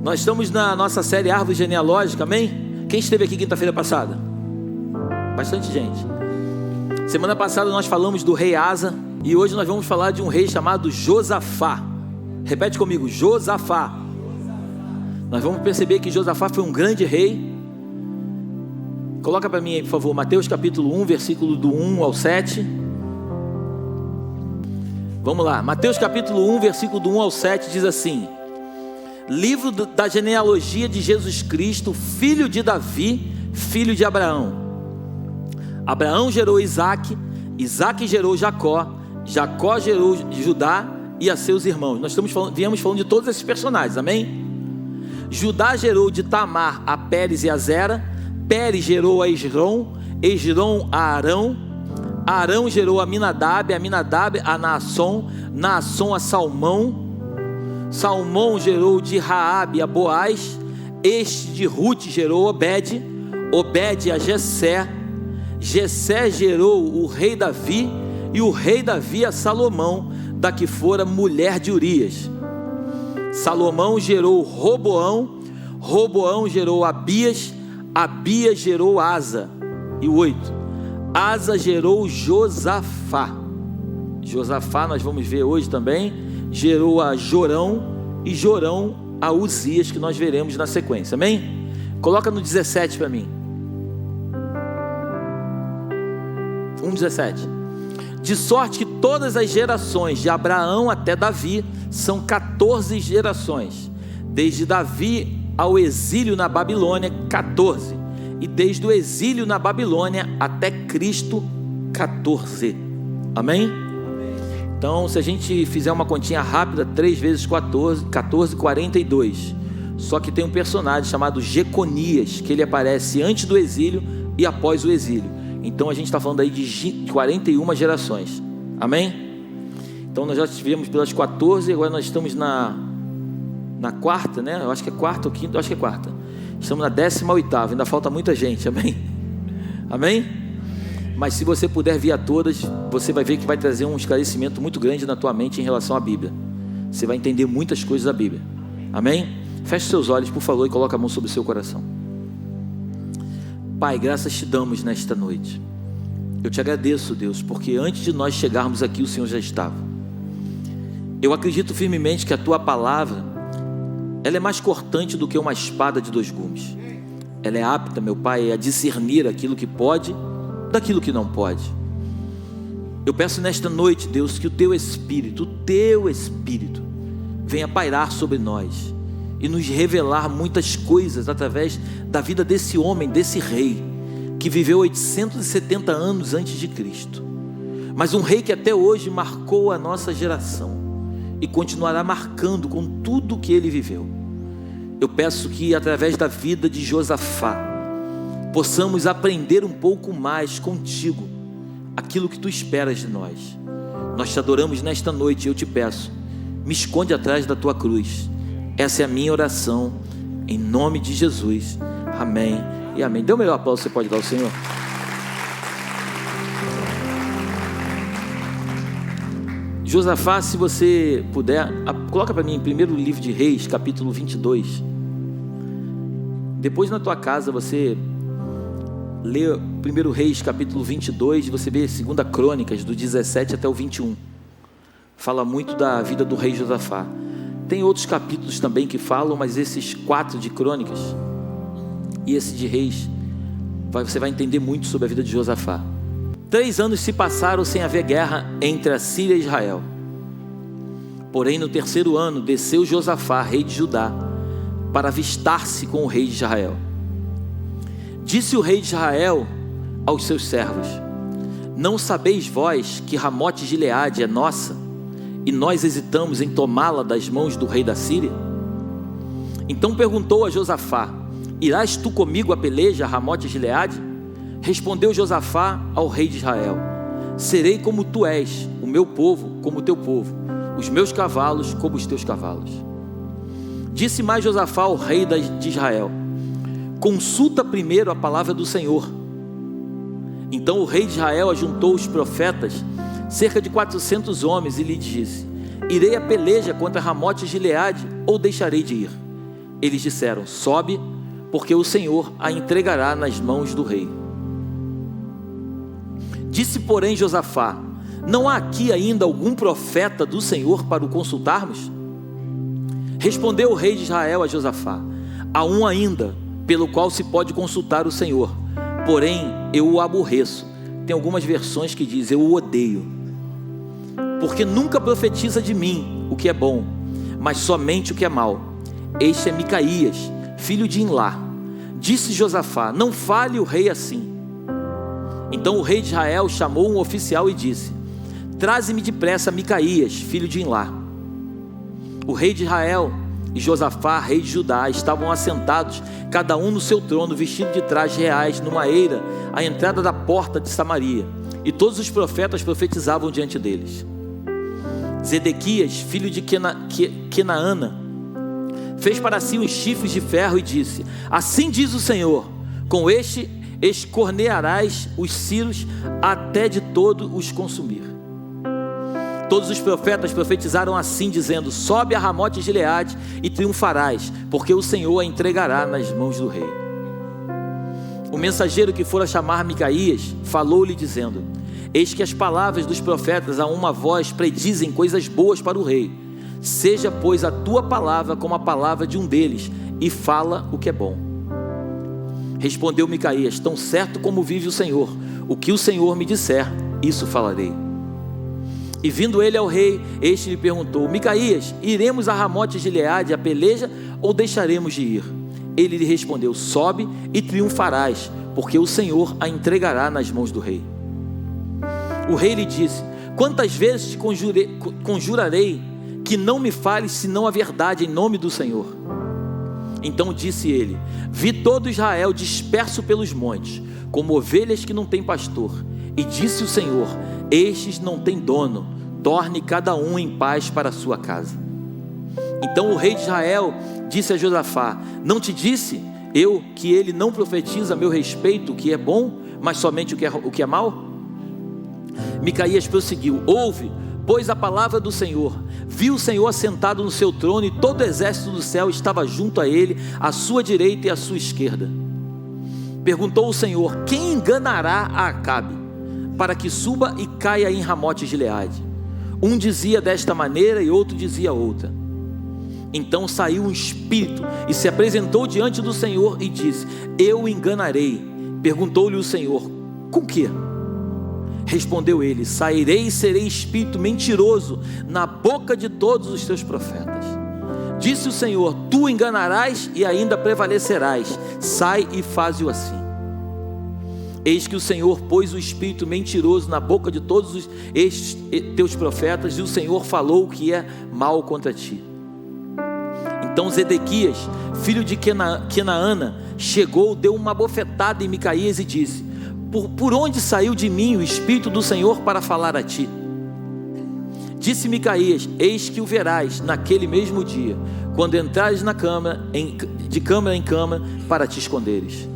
Nós estamos na nossa série Árvore Genealógica, amém? Quem esteve aqui quinta-feira passada? Bastante gente. Semana passada nós falamos do rei Asa, e hoje nós vamos falar de um rei chamado Josafá. Repete comigo, Josafá. Nós vamos perceber que Josafá foi um grande rei. Coloca para mim aí, por favor, Mateus capítulo 1, versículo do 1 ao 7. Vamos lá, Mateus capítulo 1, versículo do 1 ao 7 diz assim: livro da genealogia de Jesus Cristo, filho de Davi, filho de Abraão. Abraão gerou Isaque, Isaque gerou Jacó, Jacó gerou Judá e a seus irmãos. Nós viemos falando de todos esses personagens, amém? Judá gerou de Tamar a Pérez e a Zera, Pérez gerou a Esrom, Esrom a Arão, Arão gerou a Aminadab, Aminadab a Naasson, Naasson a Salmão, Salmão gerou de Raabe a Boaz, este de Ruth gerou Obed, Obed a Jessé, Jessé gerou o rei Davi, e o rei Davi a Salomão, da que fora mulher de Urias. Salomão gerou Roboão, Roboão gerou Abias, Abias gerou Asa. E o 8, Asa gerou Josafá. Josafá, nós vamos ver hoje também, gerou a Jorão, e Jorão a Uzias, que nós veremos na sequência, amém? Coloca no 17 para mim. 1:17. De sorte que todas as gerações de Abraão até Davi são 14 gerações, desde Davi ao exílio na Babilônia 14, e desde o exílio na Babilônia até Cristo 14, amém? Então, se a gente fizer uma continha rápida, 3 vezes 14, 42. Só que tem um personagem chamado Jeconias, que ele aparece antes do exílio e após o exílio. Então a gente está falando aí de 41 gerações, amém? Então nós já estivemos pelas 14, agora nós estamos na quarta, né? Eu acho que é quarta ou quinta, eu acho que é quarta. Estamos na 18ª, ainda falta muita gente, amém? Amém? Mas se você puder vir a todas, você vai ver que vai trazer um esclarecimento muito grande na tua mente em relação à Bíblia. Você vai entender muitas coisas da Bíblia, amém? Feche seus olhos, por favor, e coloque a mão sobre o seu coração. Pai, graças te damos nesta noite. Eu te agradeço, Deus, porque antes de nós chegarmos aqui, o Senhor já estava. Eu acredito firmemente que a tua palavra, ela é mais cortante do que uma espada de 2 gumes. Ela é apta, meu Pai, a discernir aquilo que pode daquilo que não pode. Eu peço nesta noite, Deus, que o teu Espírito venha pairar sobre nós e nos revelar muitas coisas através da vida desse homem, desse rei, que viveu 870 anos antes de Cristo, mas um rei que até hoje marcou a nossa geração e continuará marcando com tudo que ele viveu. Eu peço que através da vida de Josafá possamos aprender um pouco mais contigo aquilo que tu esperas de nós. Nós te adoramos nesta noite e eu te peço, me esconde atrás da tua cruz. Essa é a minha oração, em nome de Jesus, amém e amém. Dê o melhor aplauso que você pode dar ao Senhor. Josafá, se você puder, coloca para mim em primeiro livro de Reis, capítulo 22. Depois na tua casa você lê primeiro Reis, capítulo 22, e você vê 2 Crônicas, do 17 até o 21. Fala muito da vida do rei Josafá. Tem outros capítulos também que falam, mas esses 4 de Crônicas e esse de Reis, você vai entender muito sobre a vida de Josafá. 3 anos se passaram sem haver guerra entre a Síria e Israel. Porém, no 3º ano, desceu Josafá, rei de Judá, para avistar-se com o rei de Israel. Disse o rei de Israel aos seus servos: não sabeis vós que Ramote Gileade é nossa, e nós hesitamos em tomá-la das mãos do rei da Síria? Então perguntou a Josafá: irás tu comigo a peleja, Ramote Gileade? Respondeu Josafá ao rei de Israel: serei como tu és, o meu povo como o teu povo, os meus cavalos como os teus cavalos. Disse mais Josafá ao rei de Israel: consulta primeiro a palavra do Senhor. Então o rei de Israel ajuntou os profetas, cerca de 400 homens, e lhe disse: irei a peleja contra Ramote Gileade, ou deixarei de ir? Eles disseram: sobe, porque o Senhor a entregará nas mãos do rei. Disse, porém, Josafá: não há aqui ainda algum profeta do Senhor para o consultarmos? Respondeu o rei de Israel a Josafá: há um ainda, pelo qual se pode consultar o Senhor, porém eu o aborreço. Tem algumas versões que dizem: eu o odeio, porque nunca profetiza de mim o que é bom, mas somente o que é mal. Este é Micaías, filho de Imlá. Disse Josafá: não fale o rei assim. Então o rei de Israel chamou um oficial e disse: traze-me depressa Micaías, filho de Imlá. O rei de Israel e Josafá, rei de Judá, estavam assentados, cada um no seu trono, vestido de trajes reais, numa eira, à entrada da porta de Samaria. E todos os profetas profetizavam diante deles. Zedequias, filho de Kenaana, fez para si uns chifres de ferro e disse: assim diz o Senhor, com este escornearás os ciros até de todo os consumir. Todos os profetas profetizaram assim, dizendo: sobe a Ramote Gileade e triunfarás, porque o Senhor a entregará nas mãos do rei. O mensageiro que fora chamar Micaías falou-lhe dizendo: eis que as palavras dos profetas a uma voz predizem coisas boas para o rei. Seja, pois, a tua palavra como a palavra de um deles, e fala o que é bom. Respondeu Micaías: tão certo como vive o Senhor, o que o Senhor me disser, isso falarei. E vindo ele ao rei, este lhe perguntou: Micaías, iremos a Ramote Gileade a peleja, ou deixaremos de ir? Ele lhe respondeu: sobe e triunfarás, porque o Senhor a entregará nas mãos do rei. O rei lhe disse: quantas vezes te conjurarei que não me fales senão a verdade em nome do Senhor? Então disse ele: vi todo Israel disperso pelos montes, como ovelhas que não têm pastor. E disse o Senhor: estes não têm dono, torne cada um em paz para a sua casa. Então o rei de Israel disse a Josafá: não te disse eu que ele não profetiza a meu respeito o que é bom, mas somente o que é mal? Micaías prosseguiu: ouve, pois, a palavra do Senhor. Viu o Senhor assentado no seu trono, e todo o exército do céu estava junto a ele, à sua direita e à sua esquerda. Perguntou o Senhor: quem enganará a Acabe, para que suba e caia em Ramote Gileade? Um dizia desta maneira e outro dizia outra. Então saiu um espírito e se apresentou diante do Senhor e disse: eu o enganarei. Perguntou-lhe o Senhor: com que? Respondeu ele: sairei e serei espírito mentiroso na boca de todos os teus profetas. Disse o Senhor: tu enganarás e ainda prevalecerás. Sai e faze-o assim. Eis que o Senhor pôs o espírito mentiroso na boca de todos estes teus profetas, e o Senhor falou o que é mal contra ti. Então Zedequias, filho de Kenaana, chegou, deu uma bofetada em Micaías e disse: por onde saiu de mim o espírito do Senhor para falar a ti? Disse Micaías: eis que o verás naquele mesmo dia, quando entrares na câmara, de câmara em câmara, para te esconderes.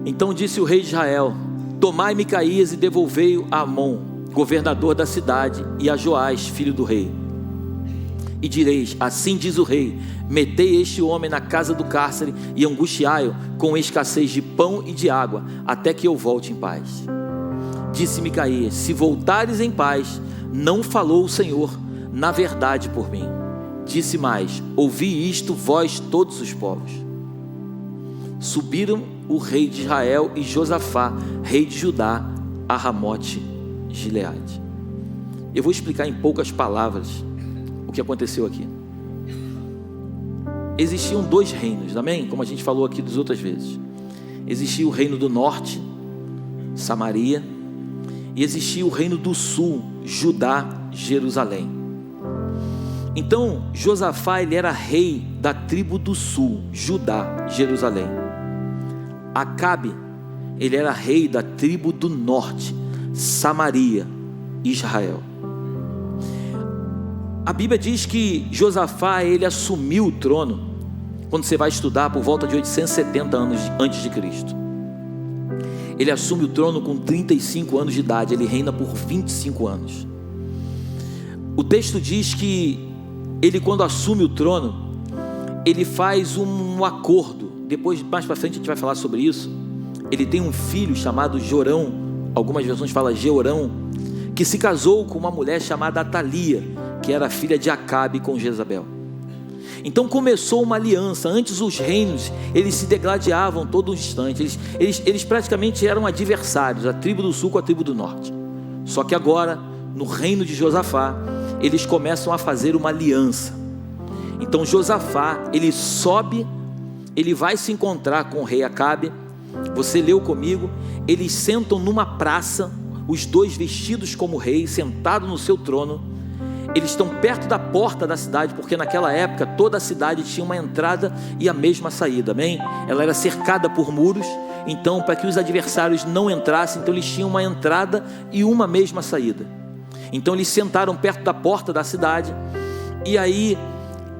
Então disse o rei de Israel: tomai Micaías e devolvei-o a Amon, governador da cidade, e a Joás, filho do rei. E direis: assim diz o rei: metei este homem na casa do cárcere e angustiai-o com escassez de pão e de água, até que eu volte em paz. Disse Micaías: se voltares em paz, não falou o Senhor na verdade por mim. Disse mais: ouvi isto vós todos os povos. Subiram o rei de Israel e Josafá, rei de Judá, a Ramote Gileade. Eu vou explicar em poucas palavras o que aconteceu aqui. Existiam dois reinos, amém? Como a gente falou aqui das outras vezes. Existia o reino do norte, Samaria, e existia o reino do sul, Judá, Jerusalém. Então Josafá, ele era rei da tribo do sul, Judá, Jerusalém. Acabe, ele era rei da tribo do norte, Samaria, Israel. A Bíblia diz que Josafá, ele assumiu o trono, quando você vai estudar, por volta de 870 anos antes de Cristo. Ele assume o trono com 35 anos de idade, ele reina por 25 anos. O texto diz que ele, quando assume o trono, ele faz um acordo. Depois, mais para frente, a gente vai falar sobre isso. Ele tem um filho chamado Jorão, algumas versões falam Jeorão, que se casou com uma mulher chamada Atalia, que era filha de Acabe com Jezabel. Então começou uma aliança. Antes os reinos, eles se degladiavam todo instante, eles praticamente eram adversários, a tribo do sul com a tribo do norte. Só que agora, no reino de Josafá, eles começam a fazer uma aliança. Então Josafá, ele sobe, ele vai se encontrar com o rei Acabe. Você leu comigo, eles sentam numa praça, os dois vestidos como rei, sentados no seu trono. Eles estão perto da porta da cidade, porque naquela época toda a cidade tinha uma entrada e a mesma saída, amém? Ela era cercada por muros, então para que os adversários não entrassem, então eles tinham uma entrada e uma mesma saída. Então eles sentaram perto da porta da cidade, e aí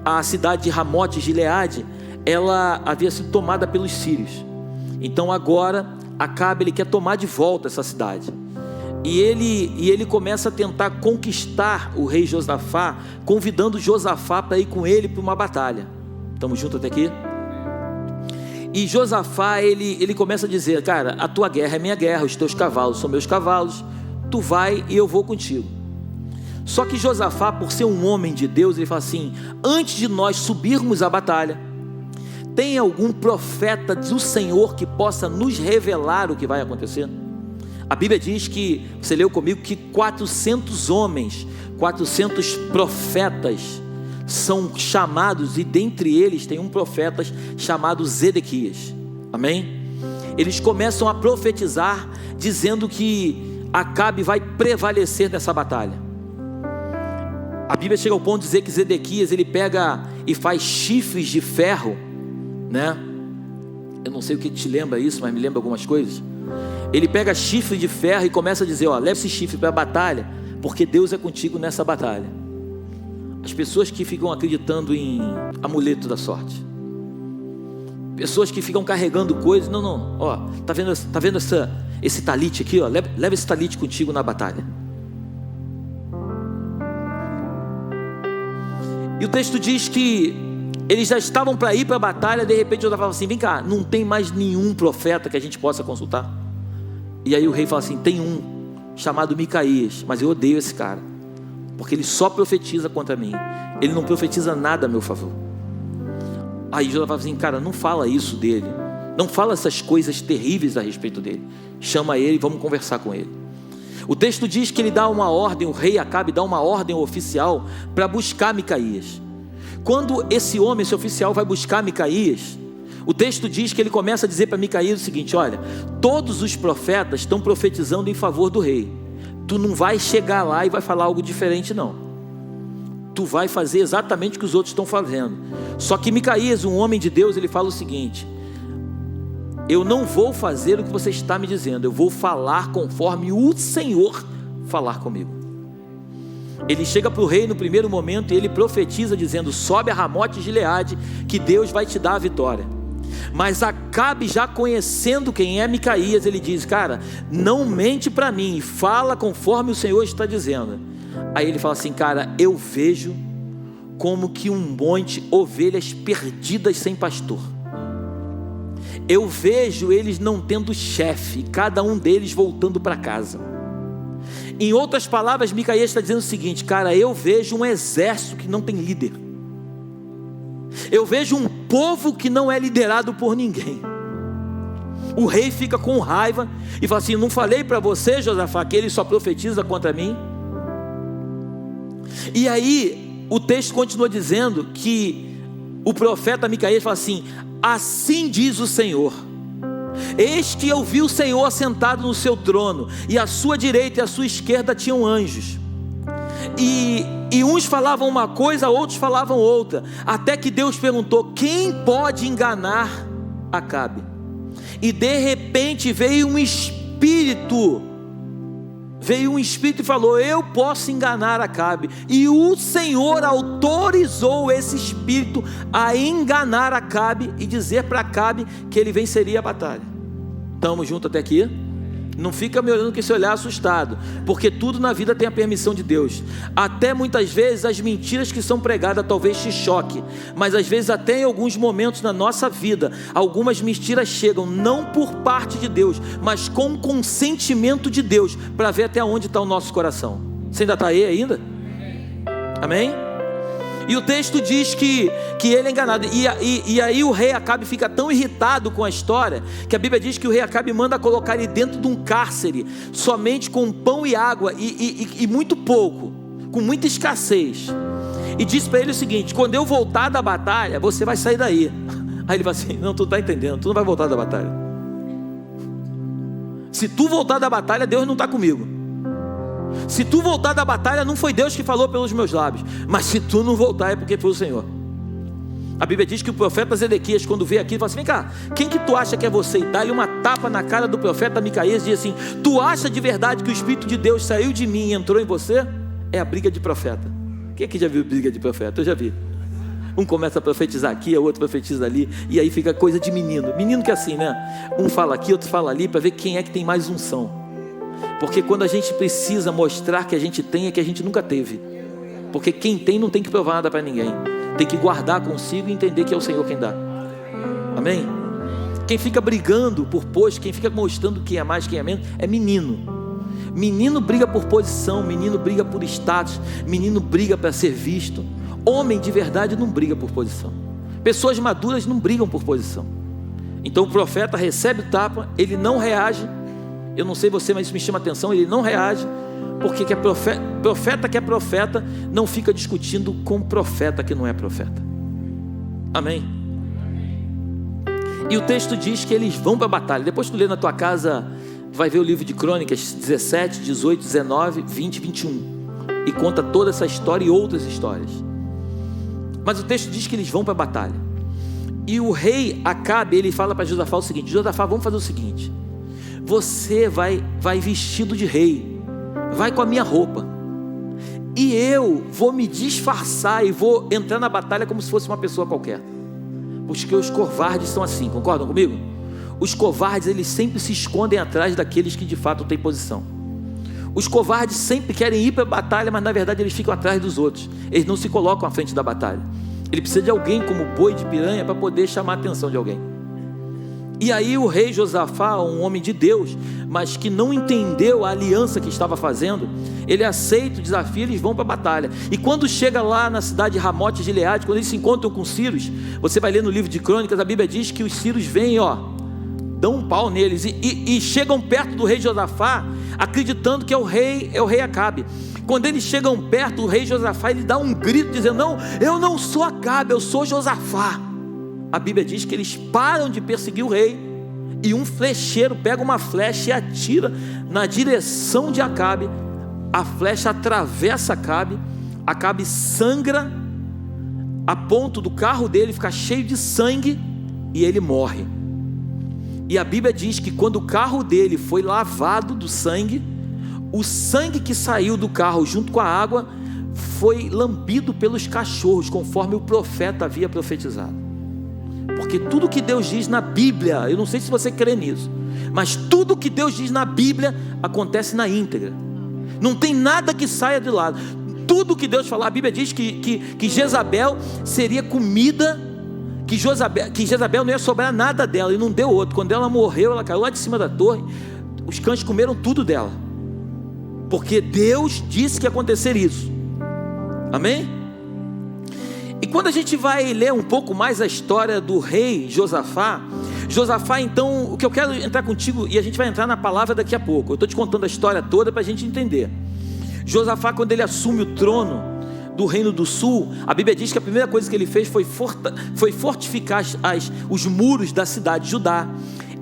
a cidade de Ramote Gileade, ela havia sido tomada pelos sírios. Então agora Acabe, ele quer tomar de volta essa cidade. E ele começa a tentar conquistar o rei Josafá, convidando Josafá para ir com ele para uma batalha. Estamos juntos até aqui? E Josafá, ele começa a dizer: cara, a tua guerra é minha guerra, os teus cavalos são meus cavalos, tu vai e eu vou contigo. Só que Josafá, por ser um homem de Deus, ele fala assim: antes de nós subirmos à batalha, tem algum profeta do Senhor que possa nos revelar o que vai acontecer? A Bíblia diz que, você leu comigo, que 400 homens, 400 profetas são chamados, e dentre eles tem um profeta chamado Zedequias, amém? Eles começam a profetizar, dizendo que Acabe vai prevalecer nessa batalha. A Bíblia chega ao ponto de dizer que Zedequias, ele pega e faz chifres de ferro, né? Eu não sei o que te lembra isso, mas me lembra algumas coisas. Ele pega chifre de ferro e começa a dizer: ó, leva esse chifre para a batalha, porque Deus é contigo nessa batalha. As pessoas que ficam acreditando em amuleto da sorte, pessoas que ficam carregando coisas, não, ó, tá vendo esse talite aqui, ó, leva esse talite contigo na batalha. E o texto diz que eles já estavam para ir para a batalha. De repente eu falava assim: vem cá, não tem mais nenhum profeta que a gente possa consultar? E aí o rei fala assim: tem um chamado Micaías, mas eu odeio esse cara, porque ele só profetiza contra mim, ele não profetiza nada a meu favor. Aí Josafá fala assim: cara, não fala isso dele, não fala essas coisas terríveis a respeito dele, chama ele e vamos conversar com ele. O texto diz que ele dá uma ordem, o rei Acabe dá uma ordem oficial para buscar Micaías. Quando esse homem, esse oficial, vai buscar Micaías, o texto diz que ele começa a dizer para Micaías o seguinte: olha, todos os profetas estão profetizando em favor do rei, tu não vai chegar lá e vai falar algo diferente não, tu vai fazer exatamente o que os outros estão fazendo. Só que Micaías, um homem de Deus, ele fala o seguinte: eu não vou fazer o que você está me dizendo, eu vou falar conforme o Senhor falar comigo. Ele chega para o rei no primeiro momento e ele profetiza dizendo: sobe a Ramote Gileade, que Deus vai te dar a vitória. Mas Acabe, já conhecendo quem é Micaías, ele diz: cara, não mente para mim, fala conforme o Senhor está dizendo. Aí ele fala assim: cara, eu vejo como que um monte, ovelhas perdidas sem pastor. Eu vejo eles não tendo chefe, cada um deles voltando para casa. Em outras palavras, Micaías está dizendo o seguinte: cara, eu vejo um exército que não tem líder, eu vejo um povo que não é liderado por ninguém. O rei fica com raiva e fala assim: não falei para você, Josafá, que ele só profetiza contra mim? E aí o texto continua dizendo que o profeta Micaías fala assim: assim diz o Senhor, eis que eu vi o Senhor assentado no seu trono, e à sua direita e à sua esquerda tinham anjos, e uns falavam uma coisa, outros falavam outra, até que Deus perguntou: quem pode enganar Acabe? E de repente veio um espírito e falou: eu posso enganar Acabe. E o Senhor autorizou esse espírito a enganar Acabe e dizer para Acabe que ele venceria a batalha. Estamos juntos até aqui? Não fica me olhando com esse olhar assustado, porque tudo na vida tem a permissão de Deus. Até muitas vezes as mentiras que são pregadas talvez te choque, mas às vezes até em alguns momentos na nossa vida, algumas mentiras chegam não por parte de Deus, mas com consentimento de Deus, para ver até onde está o nosso coração. Você ainda está aí ainda? Amém? E o texto diz que ele é enganado. E aí o rei Acabe fica tão irritado com a história, que a Bíblia diz que o rei Acabe manda colocar ele dentro de um cárcere, somente com pão e água, e muito pouco, com muita escassez. E diz para ele o seguinte: quando eu voltar da batalha, você vai sair daí. Aí ele fala assim: não, tu não está entendendo, tu não vai voltar da batalha. Se tu voltar da batalha, Deus não está comigo. Se tu voltar da batalha, não foi Deus que falou pelos meus lábios, mas se tu não voltar, é porque foi o Senhor. A Bíblia diz que o profeta Zedequias, quando veio aqui, ele fala assim: vem cá, quem que tu acha que é você? E dá-lhe uma tapa na cara do profeta Micaías e diz assim: tu acha de verdade que o Espírito de Deus saiu de mim e entrou em você? É a briga de profeta. Quem aqui já viu briga de profeta? Eu já vi. Um começa a profetizar aqui, o outro profetiza ali, e aí fica coisa de menino. Menino que é assim, né? Um fala aqui, outro fala ali, para ver quem é que tem mais unção. Porque quando a gente precisa mostrar que a gente tem, é que a gente nunca teve. Porque quem tem não tem que provar nada para ninguém. Tem que guardar consigo e entender que é o Senhor quem dá. Amém? Quem fica brigando por posto, quem fica mostrando quem é mais, quem é menos, é menino. Menino briga por posição, menino briga por status, menino briga para ser visto. Homem de verdade não briga por posição. Pessoas maduras não brigam por posição. Então o profeta recebe o tapa, ele não reage. Eu não sei você, mas isso me chama a atenção. Ele não reage, porque que é profeta que é profeta não fica discutindo com profeta que não é profeta. Amém? E o texto diz que eles vão para a batalha. Depois tu lê na tua casa, vai ver o livro de Crônicas 17, 18, 19, 20, 21, e conta toda essa história e outras histórias. Mas o texto diz que eles vão para a batalha. E o rei Acabe, ele fala para Josafá o seguinte: Josafá, vamos fazer o seguinte: você vai vestido de rei, vai com a minha roupa, e eu vou me disfarçar e vou entrar na batalha como se fosse uma pessoa qualquer. Porque os covardes são assim, concordam comigo? Os covardes, eles sempre se escondem atrás daqueles que de fato têm posição. Os covardes sempre querem ir para a batalha, mas na verdade eles ficam atrás dos outros. Eles não se colocam à frente da batalha. Ele precisa de alguém como boi de piranha para poder chamar a atenção de alguém. E aí o rei Josafá, um homem de Deus, mas que não entendeu a aliança que estava fazendo, ele aceita o desafio, eles vão para a batalha. E quando chega lá na cidade de Ramote de Gileade, quando eles se encontram com os sírios, você vai ler no livro de Crônicas, a Bíblia diz que os sírios vêm, dão um pau neles e chegam perto do rei Josafá, acreditando que é o rei Acabe. Quando eles chegam perto, o rei Josafá, ele dá um grito dizendo: não, eu não sou Acabe, eu sou Josafá. A Bíblia diz que eles param de perseguir o rei, e um flecheiro pega uma flecha e atira na direção de Acabe. A flecha atravessa Acabe sangra a ponto do carro dele ficar cheio de sangue e ele morre. E a Bíblia diz que quando o carro dele foi lavado do sangue, o sangue que saiu do carro junto com a água foi lambido pelos cachorros, conforme o profeta havia profetizado. Porque tudo que Deus diz na Bíblia, eu não sei se você crê nisso, mas tudo que Deus diz na Bíblia acontece na íntegra. Não tem nada que saia de lado. Tudo que Deus falar, a Bíblia diz que Jezabel seria comida, que Jezabel não ia sobrar nada dela, e não deu outro. Quando ela morreu, ela caiu lá de cima da torre, os cães comeram tudo dela, porque Deus disse que ia acontecer isso. Amém? E quando a gente vai ler um pouco mais a história do rei Josafá, então, o que eu quero entrar contigo, e a gente vai entrar na palavra daqui a pouco, eu estou te contando a história toda para a gente entender. Josafá, quando ele assume o trono do reino do sul, a Bíblia diz que a primeira coisa que ele fez foi fortificar os muros da cidade de Judá.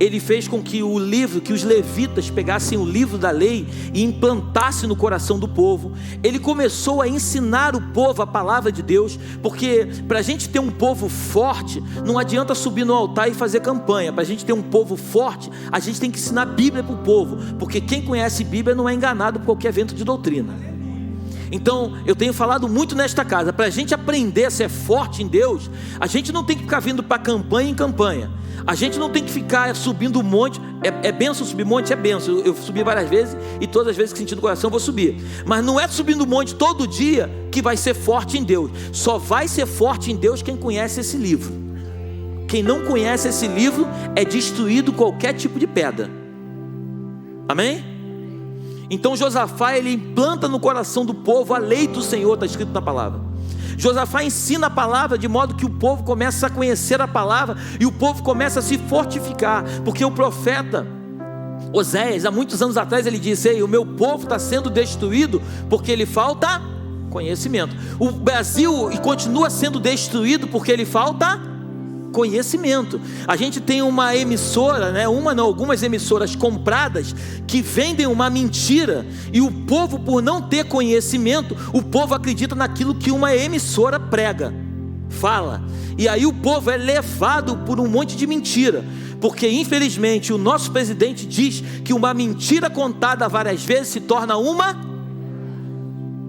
Ele fez com que os levitas pegassem o livro da lei e implantassem no coração do povo. Ele começou a ensinar o povo a palavra de Deus, porque para a gente ter um povo forte, não adianta subir no altar e fazer campanha. Para a gente ter um povo forte, a gente tem que ensinar a Bíblia para o povo, porque quem conhece Bíblia não é enganado por qualquer vento de doutrina. Então, eu tenho falado muito nesta casa, para a gente aprender a ser forte em Deus, a gente não tem que ficar vindo para campanha em campanha, a gente não tem que ficar subindo um monte. É benção subir monte? É benção, eu subi várias vezes, e todas as vezes que senti no coração eu vou subir, mas não é subindo um monte todo dia que vai ser forte em Deus. Só vai ser forte em Deus quem conhece esse livro. Quem não conhece esse livro é destruído qualquer tipo de pedra. Amém? Então Josafá, ele implanta no coração do povo a lei do Senhor, está escrito na palavra. Josafá ensina a palavra de modo que o povo começa a conhecer a palavra, e o povo começa a se fortificar, porque o profeta Oséias, há muitos anos atrás, ele disse: ei, o meu povo está sendo destruído porque lhe falta conhecimento. O Brasil continua sendo destruído porque lhe falta conhecimento. A gente tem uma emissora, algumas emissoras compradas que vendem uma mentira, e o povo, por não ter conhecimento, o povo acredita naquilo que uma emissora prega, fala, e aí o povo é levado por um monte de mentira, porque infelizmente o nosso presidente diz que uma mentira contada várias vezes se torna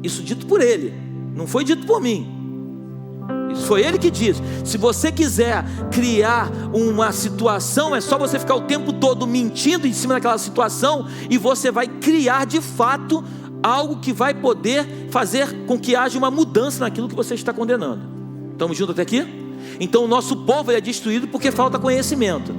isso dito por ele, não foi dito por mim. Isso foi ele que disse. Se você quiser criar uma situação, é só você ficar o tempo todo mentindo em cima daquela situação, e você vai criar de fato algo que vai poder fazer com que haja uma mudança naquilo que você está condenando. Estamos juntos até aqui? Então o nosso povo é destruído porque falta conhecimento.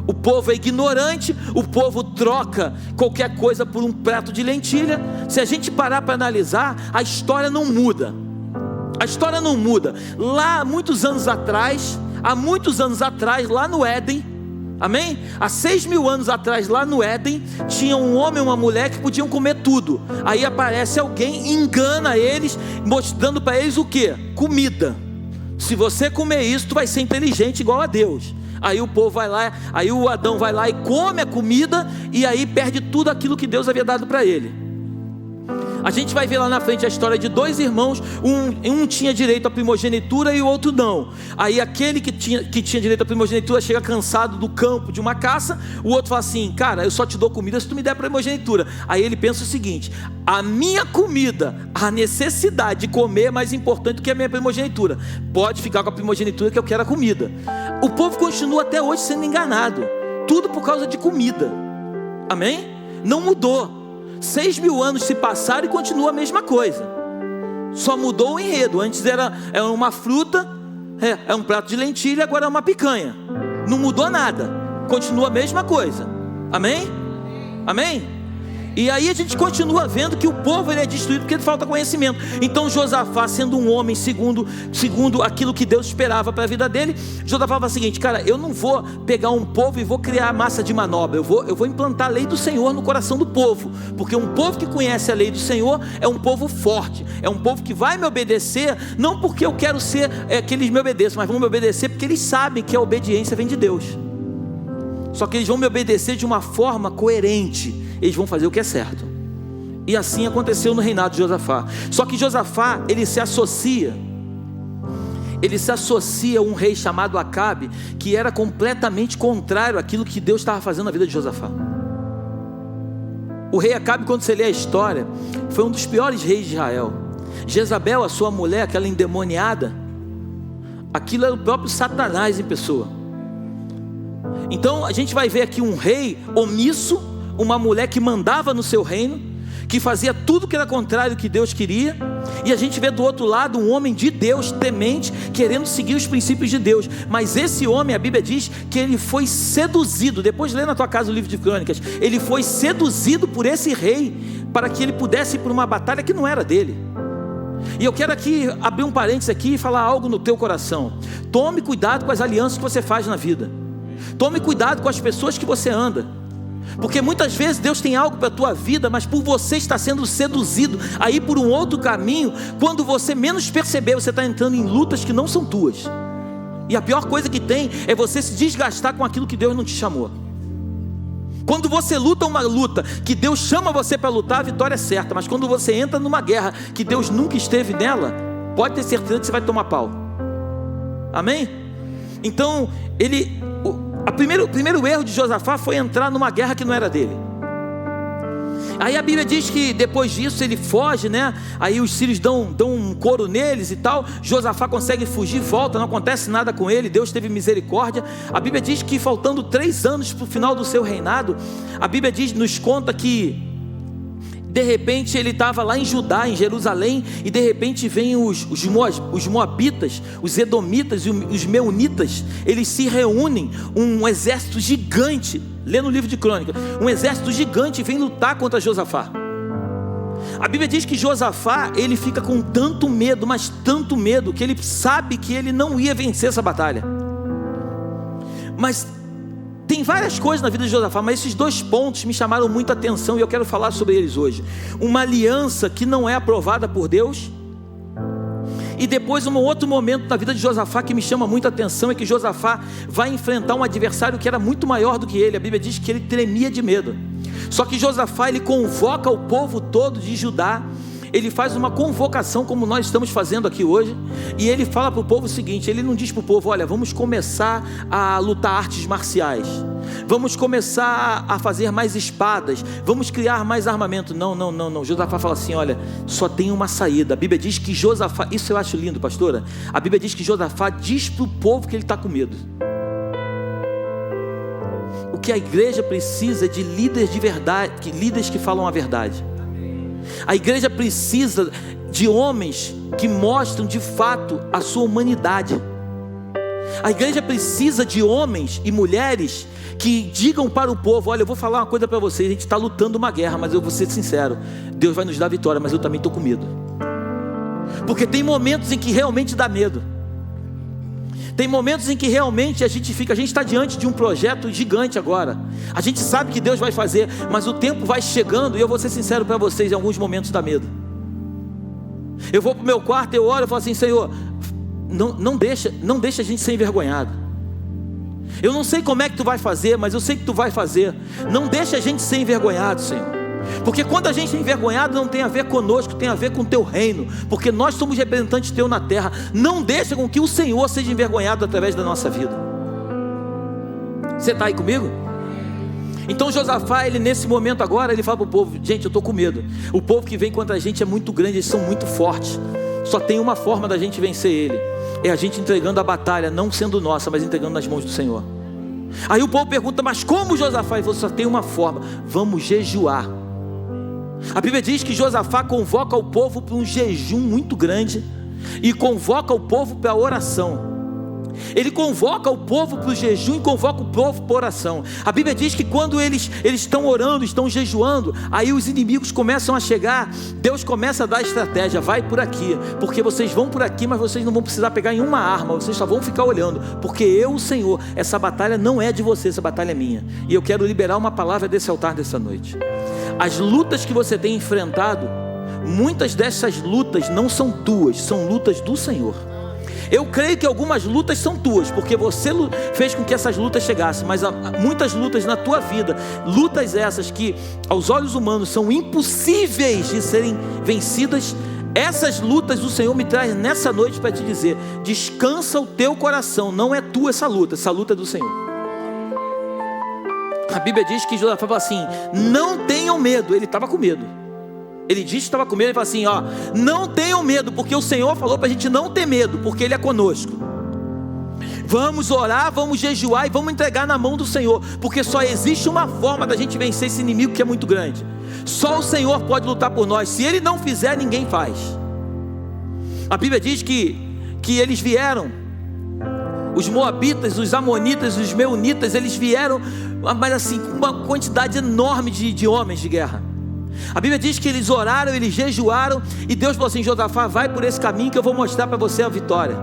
O povo é ignorante, o povo troca qualquer coisa por um prato de lentilha. Se a gente parar para analisar, a história não muda. A história não muda. Lá há muitos anos atrás, lá no Éden, amém? Há 6.000 anos atrás, lá no Éden, tinha um homem e uma mulher que podiam comer tudo. Aí aparece alguém, engana eles, mostrando para eles o que? Comida. Se você comer isso, tu vai ser inteligente igual a Deus. Aí o povo vai lá, aí o Adão vai lá e come a comida, e aí perde tudo aquilo que Deus havia dado para ele. A gente vai ver lá na frente a história de dois irmãos, um tinha direito à primogenitura e o outro não. Aí aquele que tinha direito à primogenitura chega cansado do campo de uma caça, o outro fala assim: cara, eu só te dou comida se tu me der a primogenitura. Aí ele pensa o seguinte: a minha comida, a necessidade de comer é mais importante do que a minha primogenitura. Pode ficar com a primogenitura, que eu quero a comida. O povo continua até hoje sendo enganado, tudo por causa de comida. Amém? Não mudou. 6.000 anos se passaram e continua a mesma coisa. Só mudou o enredo. Antes era uma fruta, é um prato de lentilha, agora é uma picanha. Não mudou nada, continua a mesma coisa. Amém? Amém? E aí a gente continua vendo que o povo ele é destruído porque falta conhecimento. Então Josafá, sendo um homem segundo aquilo que Deus esperava para a vida dele, Josafá fala o seguinte: cara, eu não vou pegar um povo e vou criar massa de manobra, eu vou implantar a lei do Senhor no coração do povo, porque um povo que conhece a lei do Senhor é um povo forte, é um povo que vai me obedecer, não porque eu quero ser que eles me obedeçam, mas vão me obedecer porque eles sabem que a obediência vem de Deus. Só que eles vão me obedecer de uma forma coerente, eles vão fazer o que é certo. E assim aconteceu no reinado de Josafá. Só que Josafá, ele se associa a um rei chamado Acabe, que era completamente contrário àquilo que Deus estava fazendo na vida de Josafá. O rei Acabe, quando você lê a história, foi um dos piores reis de Israel. Jezabel, a sua mulher, aquela endemoniada, aquilo era o próprio Satanás em pessoa. Então a gente vai ver aqui um rei omisso, uma mulher que mandava no seu reino, que fazia tudo que era contrário ao que Deus queria, e a gente vê do outro lado um homem de Deus, temente, querendo seguir os princípios de Deus. Mas esse homem, a Bíblia diz que ele foi seduzido. Depois lê na tua casa o livro de Crônicas. Ele foi seduzido por esse rei, para que ele pudesse ir por uma batalha que não era dele. E eu quero aqui abrir um parênteses aqui e falar algo no teu coração. Tome cuidado com as alianças que você faz na vida. Tome cuidado com as pessoas que você anda, porque muitas vezes Deus tem algo para a tua vida, mas por você estar sendo seduzido a ir por um outro caminho, quando você menos perceber, você está entrando em lutas que não são tuas. E a pior coisa que tem é você se desgastar com aquilo que Deus não te chamou. Quando você luta uma luta que Deus chama você para lutar, a vitória é certa. Mas quando você entra numa guerra que Deus nunca esteve nela, pode ter certeza que você vai tomar pau. Amém? Então o primeiro erro de Josafá foi entrar numa guerra que não era dele. Aí a Bíblia diz que depois disso ele foge, né? Aí os sírios dão um couro neles e tal. Josafá consegue fugir, volta, não acontece nada com ele. Deus teve misericórdia. A Bíblia diz que faltando 3 anos para o final do seu reinado, a Bíblia nos conta que de repente ele estava lá em Judá, em Jerusalém, e de repente vem os moabitas, os edomitas e os meunitas. Eles se reúnem, um exército gigante. Lê no livro de Crônicas, um exército gigante vem lutar contra Josafá. A Bíblia diz que Josafá, ele fica com tanto medo, mas tanto medo, que ele sabe que ele não ia vencer essa batalha. Mas tem várias coisas na vida de Josafá, mas esses 2 pontos me chamaram muita atenção e eu quero falar sobre eles hoje. Uma aliança que não é aprovada por Deus. E depois um outro momento na vida de Josafá que me chama muita atenção é que Josafá vai enfrentar um adversário que era muito maior do que ele. A Bíblia diz que ele tremia de medo. Só que Josafá, ele convoca o povo todo de Judá. Ele faz uma convocação como nós estamos fazendo aqui hoje. E ele fala para o povo o seguinte, ele não diz para o povo, olha, vamos começar a lutar artes marciais, vamos começar a fazer mais espadas, vamos criar mais armamento. Não. Josafá fala assim, olha, só tem uma saída. A Bíblia diz que Josafá, isso eu acho lindo, pastora. A Bíblia diz que Josafá diz para o povo que ele está com medo. O que a igreja precisa é de líderes de verdade, líderes que falam a verdade. A igreja precisa de homens que mostram de fato a sua humanidade. A igreja precisa de homens e mulheres que digam para o povo, olha, eu vou falar uma coisa para vocês, a gente está lutando uma guerra, mas eu vou ser sincero, Deus vai nos dar vitória, mas eu também estou com medo. Porque tem momentos em que realmente dá medo. Tem momentos em que realmente a gente está diante de um projeto gigante agora. A gente sabe que Deus vai fazer, mas o tempo vai chegando, e eu vou ser sincero para vocês, em alguns momentos dá medo. Eu vou para o meu quarto, eu oro e falo assim, Senhor, não deixa a gente ser envergonhado. Eu não sei como é que Tu vai fazer, mas eu sei que Tu vai fazer. Não deixa a gente ser envergonhado, Senhor. Porque quando a gente é envergonhado, não tem a ver conosco, tem a ver com o Teu reino, porque nós somos representantes Teu na terra. Não deixa com que o Senhor seja envergonhado através da nossa vida. Você está aí comigo? Então Josafá, ele nesse momento agora, ele fala para o povo, gente, eu estou com medo. O povo que vem contra a gente é muito grande, eles são muito fortes. Só tem uma forma da gente vencer ele, é a gente entregando a batalha, não sendo nossa, mas entregando nas mãos do Senhor. Aí o povo pergunta, mas como Josafá? Ele falou, só tem uma forma, vamos jejuar. A Bíblia diz que Josafá convoca o povo para um jejum muito grande e convoca o povo para a oração. Ele convoca o povo para o jejum e convoca o povo para a oração. A Bíblia diz que quando eles estão orando, estão jejuando, aí os inimigos começam a chegar. Deus começa a dar estratégia, vai por aqui, porque vocês vão por aqui, mas vocês não vão precisar pegar em uma arma, vocês só vão ficar olhando, porque eu, o Senhor, essa batalha não é de você, essa batalha é minha. E eu quero liberar uma palavra desse altar dessa noite. As lutas que você tem enfrentado, muitas dessas lutas não são tuas, são lutas do Senhor. Eu creio que algumas lutas são tuas, porque você fez com que essas lutas chegassem, mas há muitas lutas na tua vida, lutas essas que aos olhos humanos são impossíveis de serem vencidas. Essas lutas o Senhor me traz nessa noite para te dizer, descansa o teu coração, não é tua essa luta é do Senhor. A Bíblia diz que Josafá fala assim, não tenham medo. Ele estava com medo. Ele disse que estava com medo, ele fala assim, ó, não tenham medo, porque o Senhor falou para a gente não ter medo, porque Ele é conosco. Vamos orar, vamos jejuar e vamos entregar na mão do Senhor, porque só existe uma forma da gente vencer esse inimigo que é muito grande. Só o Senhor pode lutar por nós. Se Ele não fizer, ninguém faz. A Bíblia diz que eles vieram, os moabitas, os amonitas, os meunitas, eles vieram, mas assim, com uma quantidade enorme de homens de guerra. A Bíblia diz que eles oraram, eles jejuaram, e Deus falou assim, Josafá, vai por esse caminho que eu vou mostrar para você a vitória.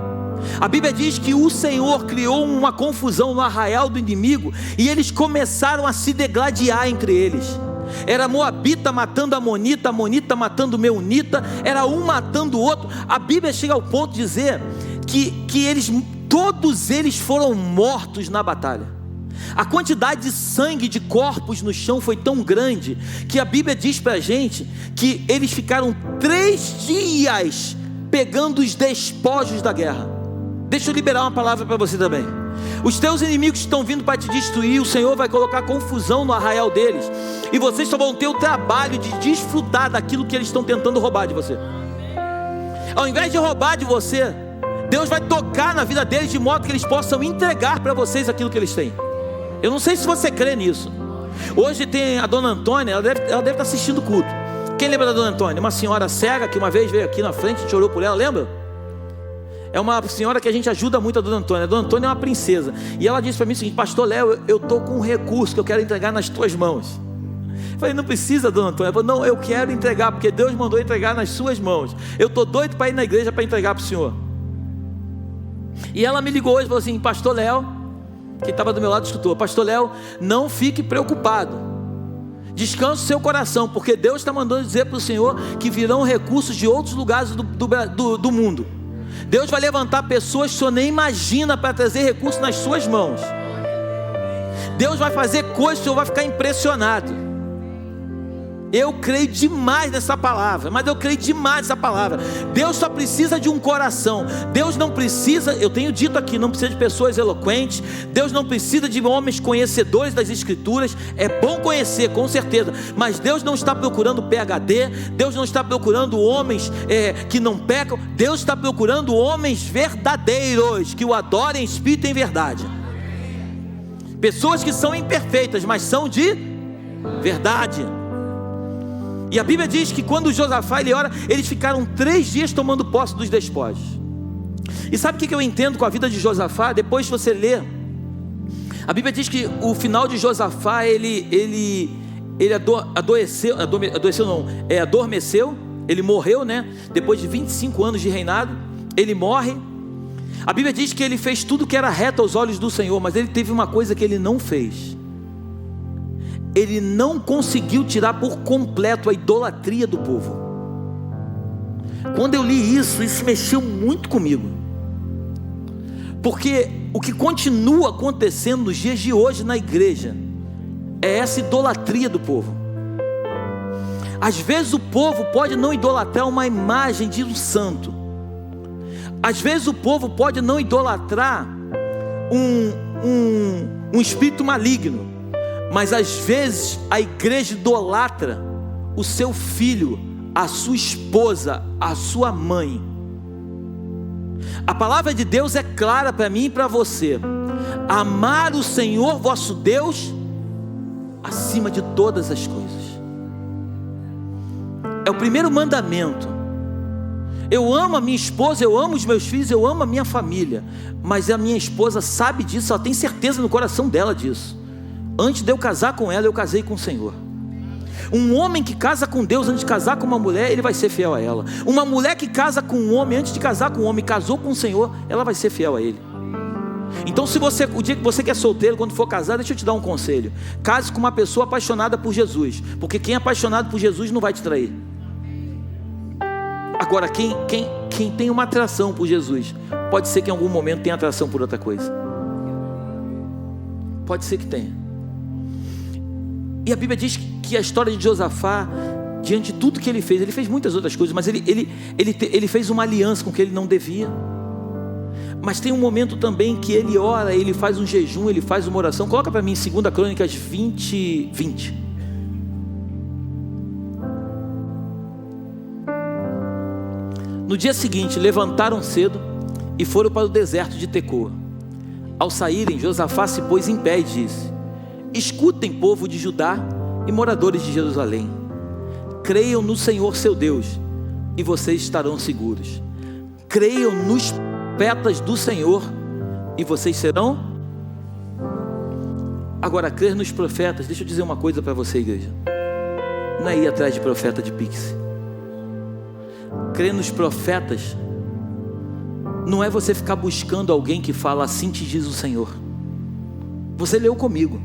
A Bíblia diz que o Senhor criou uma confusão no arraial do inimigo, e eles começaram a se degladiar entre eles. Era moabita matando amonita, amonita matando meunita, era um matando o outro. A Bíblia chega ao ponto de dizer que todos eles foram mortos na batalha. A quantidade de sangue, de corpos no chão foi tão grande, que a Bíblia diz para a gente que eles ficaram 3 dias pegando os despojos da guerra. Deixa eu liberar uma palavra para você também. Os teus inimigos estão vindo para te destruir. O Senhor vai colocar confusão no arraial deles, e vocês só vão ter o trabalho de desfrutar daquilo que eles estão tentando roubar de você. Ao invés de roubar de você, Deus vai tocar na vida deles de modo que eles possam entregar para vocês aquilo que eles têm. Eu não sei se você crê nisso. Hoje tem a dona Antônia, ela deve estar assistindo o culto. Quem lembra da dona Antônia? Uma senhora cega que uma vez veio aqui na frente, a gente orou por ela, lembra? É uma senhora que a gente ajuda muito, a dona Antônia. A dona Antônia é uma princesa. E ela disse para mim o seguinte: pastor Léo, eu estou com um recurso que eu quero entregar nas tuas mãos. Eu falei: não precisa, dona Antônia. Ela falou: não, eu quero entregar, porque Deus mandou entregar nas suas mãos. Eu estou doido para ir na igreja para entregar para o senhor. E ela me ligou hoje e falou assim: pastor Léo, quem estava do meu lado escutou: pastor Léo, não fique preocupado, descanse o seu coração, porque Deus está mandando dizer para o senhor que virão recursos de outros lugares do mundo. Deus vai levantar pessoas que o senhor nem imagina para trazer recursos nas suas mãos. Deus vai fazer coisas que o senhor vai ficar impressionado. Eu creio demais nessa palavra, mas eu creio demais nessa palavra. Deus só precisa de um coração. Deus não precisa, eu tenho dito aqui, não precisa de pessoas eloquentes. Deus não precisa de homens conhecedores das escrituras. É bom conhecer, com certeza, mas Deus não está procurando PhD. Deus não está procurando homens que não pecam. Deus está procurando homens verdadeiros, que o adorem em espírito e em verdade. Pessoas que são imperfeitas, mas são de verdade. E a Bíblia diz que quando Josafá ele ora, eles ficaram 3 dias tomando posse dos despojos. E sabe o que eu entendo com a vida de Josafá? Depois que você lê, a Bíblia diz que o final de Josafá, ele adormeceu, ele morreu, né? Depois de 25 anos de reinado, ele morre. A Bíblia diz que ele fez tudo que era reto aos olhos do Senhor, mas ele teve uma coisa que ele não fez. Ele não conseguiu tirar por completo a idolatria do povo. Quando eu li isso mexeu muito comigo, porque o que continua acontecendo nos dias de hoje na igreja é essa idolatria do povo. Às vezes o povo pode não idolatrar uma imagem de um santo, às vezes o povo pode não idolatrar um espírito maligno, mas às vezes a igreja idolatra o seu filho, a sua esposa, a sua mãe. A palavra de Deus é clara para mim e para você: amar o Senhor vosso Deus acima de todas as coisas. É o primeiro mandamento. Eu amo a minha esposa, eu amo os meus filhos, eu amo a minha família, mas a minha esposa sabe disso, ela tem certeza no coração dela disso. Antes de eu casar com ela, eu casei com o Senhor. Um homem que casa com Deus antes de casar com uma mulher, ele vai ser fiel a ela. Uma mulher que casa com um homem antes de casar com um homem, casou com o Senhor, ela vai ser fiel a ele. Então o dia que você que é solteiro, quando for casar, deixa eu te dar um conselho: case com uma pessoa apaixonada por Jesus, porque quem é apaixonado por Jesus não vai te trair. Agora quem tem uma atração por Jesus, pode ser que em algum momento tenha atração por outra coisa. Pode ser que tenha. E a Bíblia diz que a história de Josafá, diante de tudo que ele fez muitas outras coisas, mas ele fez uma aliança com que ele não devia. Mas tem um momento também que ele ora, ele faz um jejum, ele faz uma oração. Coloca para mim em 2 Crônicas 20. No dia seguinte, levantaram cedo e foram para o deserto de Tecoa. Ao saírem, Josafá se pôs em pé e disse: escutem, povo de Judá e moradores de Jerusalém, creiam no Senhor seu Deus e vocês estarão seguros. Creiam nos profetas do Senhor e vocês serão. Agora, crer nos profetas, deixa eu dizer uma coisa para você, igreja, não é ir atrás de profeta de pix. Crer nos profetas não é você ficar buscando alguém que fala assim te diz o Senhor. Você leu comigo,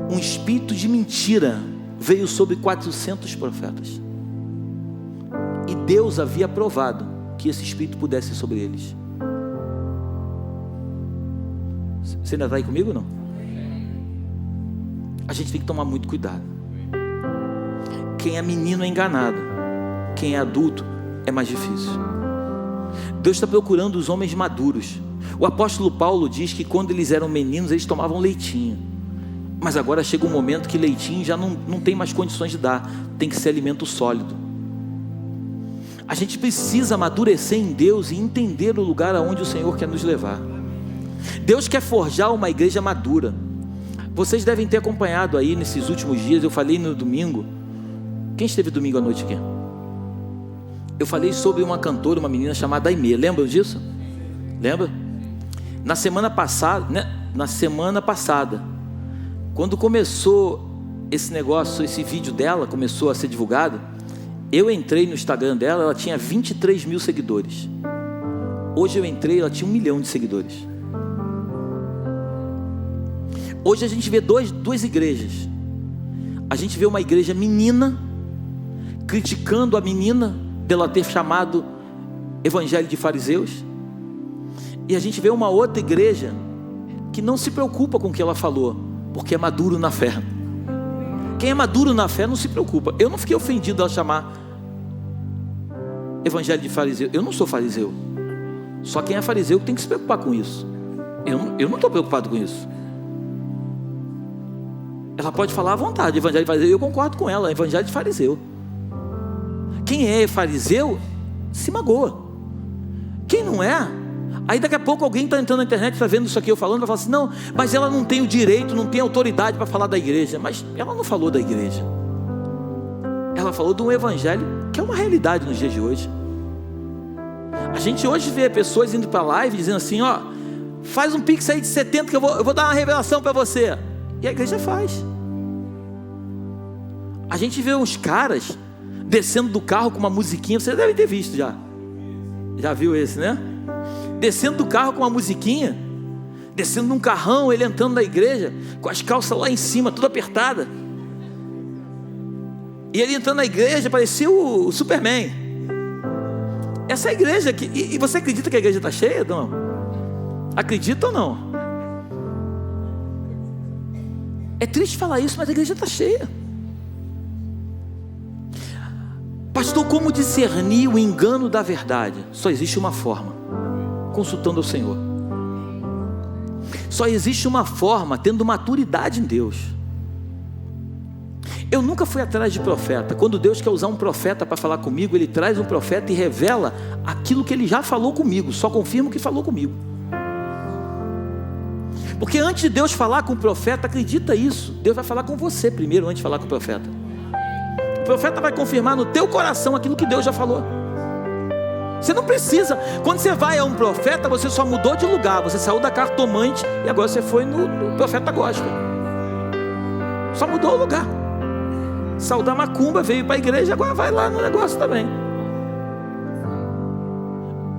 um espírito de mentira veio sobre 400 profetas, e Deus havia aprovado que esse espírito pudesse ir sobre eles. Você ainda está aí comigo ou não? A gente tem que tomar muito cuidado. Quem é menino é enganado, quem é adulto é mais difícil. Deus está procurando os homens maduros, O apóstolo Paulo diz que quando eles eram meninos, eles tomavam leitinho. Mas agora chega um momento que leitinho já não tem mais condições de dar. Tem que ser alimento sólido. A gente precisa amadurecer em Deus e entender o lugar aonde o Senhor quer nos levar. Deus quer forjar uma igreja madura. Vocês devem ter acompanhado aí nesses últimos dias. Eu falei no domingo. Quem esteve domingo à noite aqui? Eu falei sobre uma cantora, uma menina chamada Aimee. Lembram disso? Lembra? Na semana passada, quando começou esse negócio, esse vídeo dela começou a ser divulgado, eu entrei no Instagram dela, ela tinha 23 mil seguidores. Hoje eu entrei, ela tinha 1 milhão de seguidores. Hoje a gente vê duas igrejas. A gente vê uma igreja menina, criticando a menina dela ter chamado evangelho de fariseus. E a gente vê uma outra igreja que não se preocupa com o que ela falou, porque é maduro na fé. Quem é maduro na fé não se preocupa. Eu não fiquei ofendido ao chamar evangelho de fariseu. Eu não sou fariseu. Só quem é fariseu tem que se preocupar com isso. Eu não estou preocupado com isso. Ela pode falar à vontade, evangelho de fariseu. Eu concordo com ela, evangelho de fariseu. Quem é fariseu se magoa. Quem não é, aí daqui a pouco alguém está entrando na internet, está vendo isso aqui eu falando, vai falar assim: não, mas ela não tem o direito, não tem autoridade para falar da igreja. Mas ela não falou da igreja. Ela falou de um evangelho que é uma realidade nos dias de hoje. A gente hoje vê pessoas indo para a live dizendo assim: ó, faz um pix aí de 70 que eu vou dar uma revelação para você. E a igreja faz. A gente vê uns caras descendo do carro com uma musiquinha. Você deve ter visto já. Já viu esse, né? Descendo do carro com uma musiquinha, descendo num carrão, ele entrando na igreja com as calças lá em cima, tudo apertada. E ele entrando na igreja parecia o Superman. Essa é a igreja aqui. E você acredita que a igreja está cheia, não? Acredita ou não? É triste falar isso, mas a igreja está cheia. Pastor, como discernir o engano da verdade? Só existe uma forma: consultando ao Senhor. Só existe uma forma: tendo maturidade em Deus. Eu nunca fui atrás de profeta. Quando Deus quer usar um profeta para falar comigo, Ele traz um profeta e revela aquilo que Ele já falou comigo. Só confirma o que falou comigo. Porque antes de Deus falar com o profeta, acredita isso, Deus vai falar com você primeiro, antes de falar com o profeta. O profeta vai confirmar no teu coração aquilo que Deus já falou. Você não precisa. Quando você vai a um profeta, você só mudou de lugar. Você saiu da cartomante e agora você foi no profeta gospel. Só mudou o lugar. Saiu da macumba, veio para a igreja, agora vai lá no negócio também.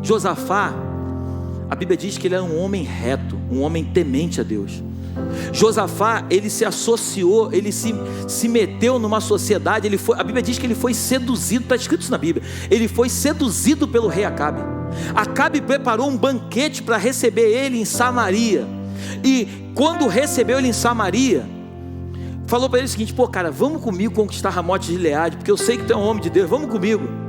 Josafá, a Bíblia diz que ele era um homem reto, um homem temente a Deus. Josafá, ele se associou, ele se meteu numa sociedade, a Bíblia diz que ele foi seduzido, está escrito isso na Bíblia, ele foi seduzido pelo rei Acabe. Acabe preparou um banquete para receber ele em Samaria, e quando recebeu ele em Samaria, falou para ele o seguinte: pô cara, vamos comigo conquistar Ramote de Gileade, porque eu sei que tu é um homem de Deus, vamos comigo.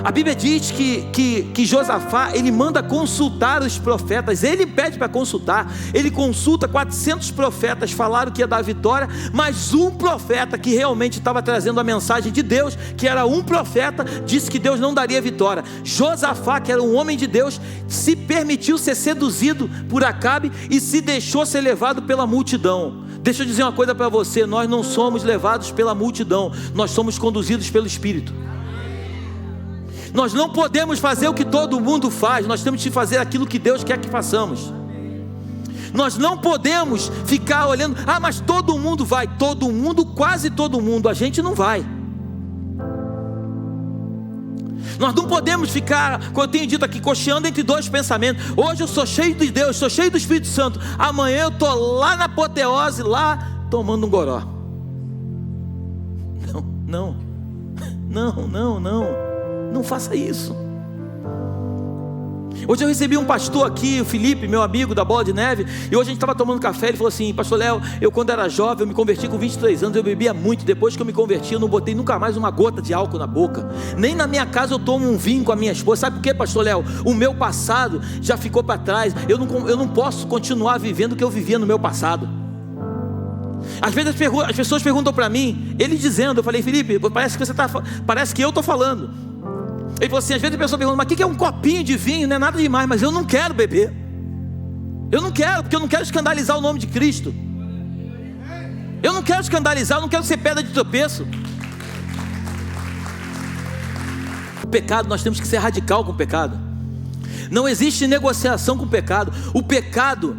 A Bíblia diz que Josafá, ele manda consultar os profetas, ele pede para consultar, ele consulta 400 profetas, falaram que ia dar vitória, mas um profeta que realmente estava trazendo a mensagem de Deus, que era um profeta, disse que Deus não daria vitória. Josafá, que era um homem de Deus, se permitiu ser seduzido por Acabe e se deixou ser levado pela multidão. Deixa eu dizer uma coisa para você: nós não somos levados pela multidão, nós somos conduzidos pelo Espírito. Nós não podemos fazer o que todo mundo faz, nós temos que fazer aquilo que Deus quer que façamos. Nós não podemos ficar olhando: ah, mas todo mundo vai. Todo mundo, quase todo mundo, a gente não vai. Nós não podemos ficar, como eu tenho dito aqui, cocheando entre dois pensamentos. Hoje eu sou cheio de Deus, sou cheio do Espírito Santo, amanhã eu estou lá na apoteose, lá tomando um goró. Não faça isso. Hoje eu recebi um pastor aqui, o Felipe, meu amigo da Bola de Neve, e hoje a gente estava tomando café. Ele falou assim: pastor Léo, eu quando era jovem, eu me converti com 23 anos, eu bebia muito. Depois que eu me converti, eu não botei nunca mais uma gota de álcool na boca. Nem na minha casa eu tomo um vinho com a minha esposa. Sabe por quê, pastor Léo? O meu passado já ficou para trás. Eu não posso continuar vivendo o que eu vivia no meu passado. Às vezes as pessoas perguntam para mim, ele dizendo, eu falei: Felipe, parece que eu estou falando. Ele falou assim: às vezes a pessoa pergunta, mas o que é um copinho de vinho? Não é nada demais, mas eu não quero beber. Eu não quero, porque eu não quero escandalizar o nome de Cristo. Eu não quero escandalizar, eu não quero ser pedra de tropeço. O pecado, nós temos que ser radical com o pecado. Não existe negociação com o pecado. O pecado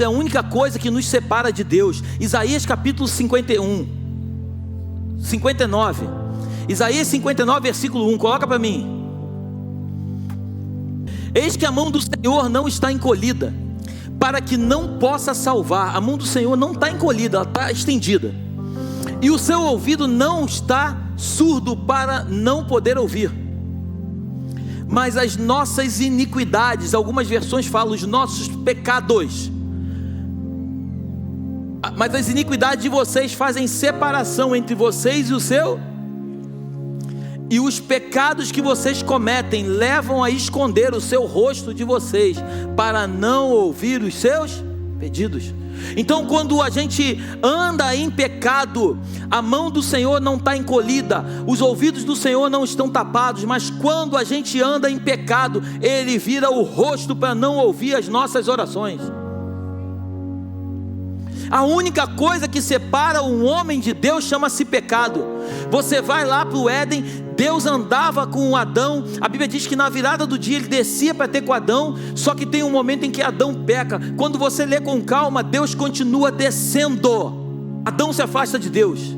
é a única coisa que nos separa de Deus. Isaías capítulo 59. Isaías 59, versículo 1, coloca para mim. Eis que a mão do Senhor não está encolhida, para que não possa salvar. A mão do Senhor não está encolhida, ela está estendida. E o seu ouvido não está surdo, para não poder ouvir. Mas as nossas iniquidades, algumas versões falam os nossos pecados, mas as iniquidades de vocês fazem separação entre vocês e o seu. E os pecados que vocês cometem levam a esconder o seu rosto de vocês, para não ouvir os seus pedidos. Então, quando a gente anda em pecado, a mão do Senhor não está encolhida, os ouvidos do Senhor não estão tapados. Mas quando a gente anda em pecado, Ele vira o rosto para não ouvir as nossas orações. A única coisa que separa um homem de Deus chama-se pecado. Você vai lá para o Éden, Deus andava com Adão. A Bíblia diz que na virada do dia ele descia para ter com Adão. Só que tem um momento em que Adão peca. Quando você lê com calma, Deus continua descendo. Adão se afasta de Deus.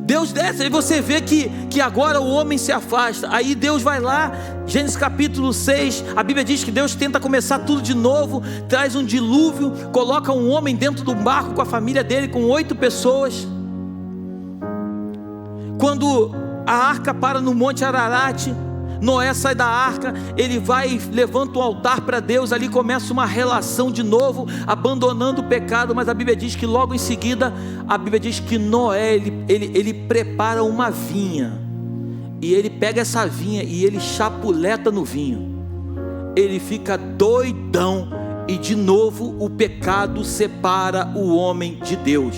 Deus desce, e você vê que agora o homem se afasta. Aí Deus vai lá, Gênesis capítulo 6, a Bíblia diz que Deus tenta começar tudo de novo, traz um dilúvio, coloca um homem dentro do barco com a família dele, com 8 pessoas. Quando a arca para no Monte Ararat, Noé sai da arca, ele vai, levanta um altar para Deus, ali começa uma relação de novo, abandonando o pecado. Mas a Bíblia diz que logo em seguida, a Bíblia diz que Noé, ele prepara uma vinha, e ele pega essa vinha e ele chapuleta no vinho, ele fica doidão, e de novo o pecado separa o homem de Deus.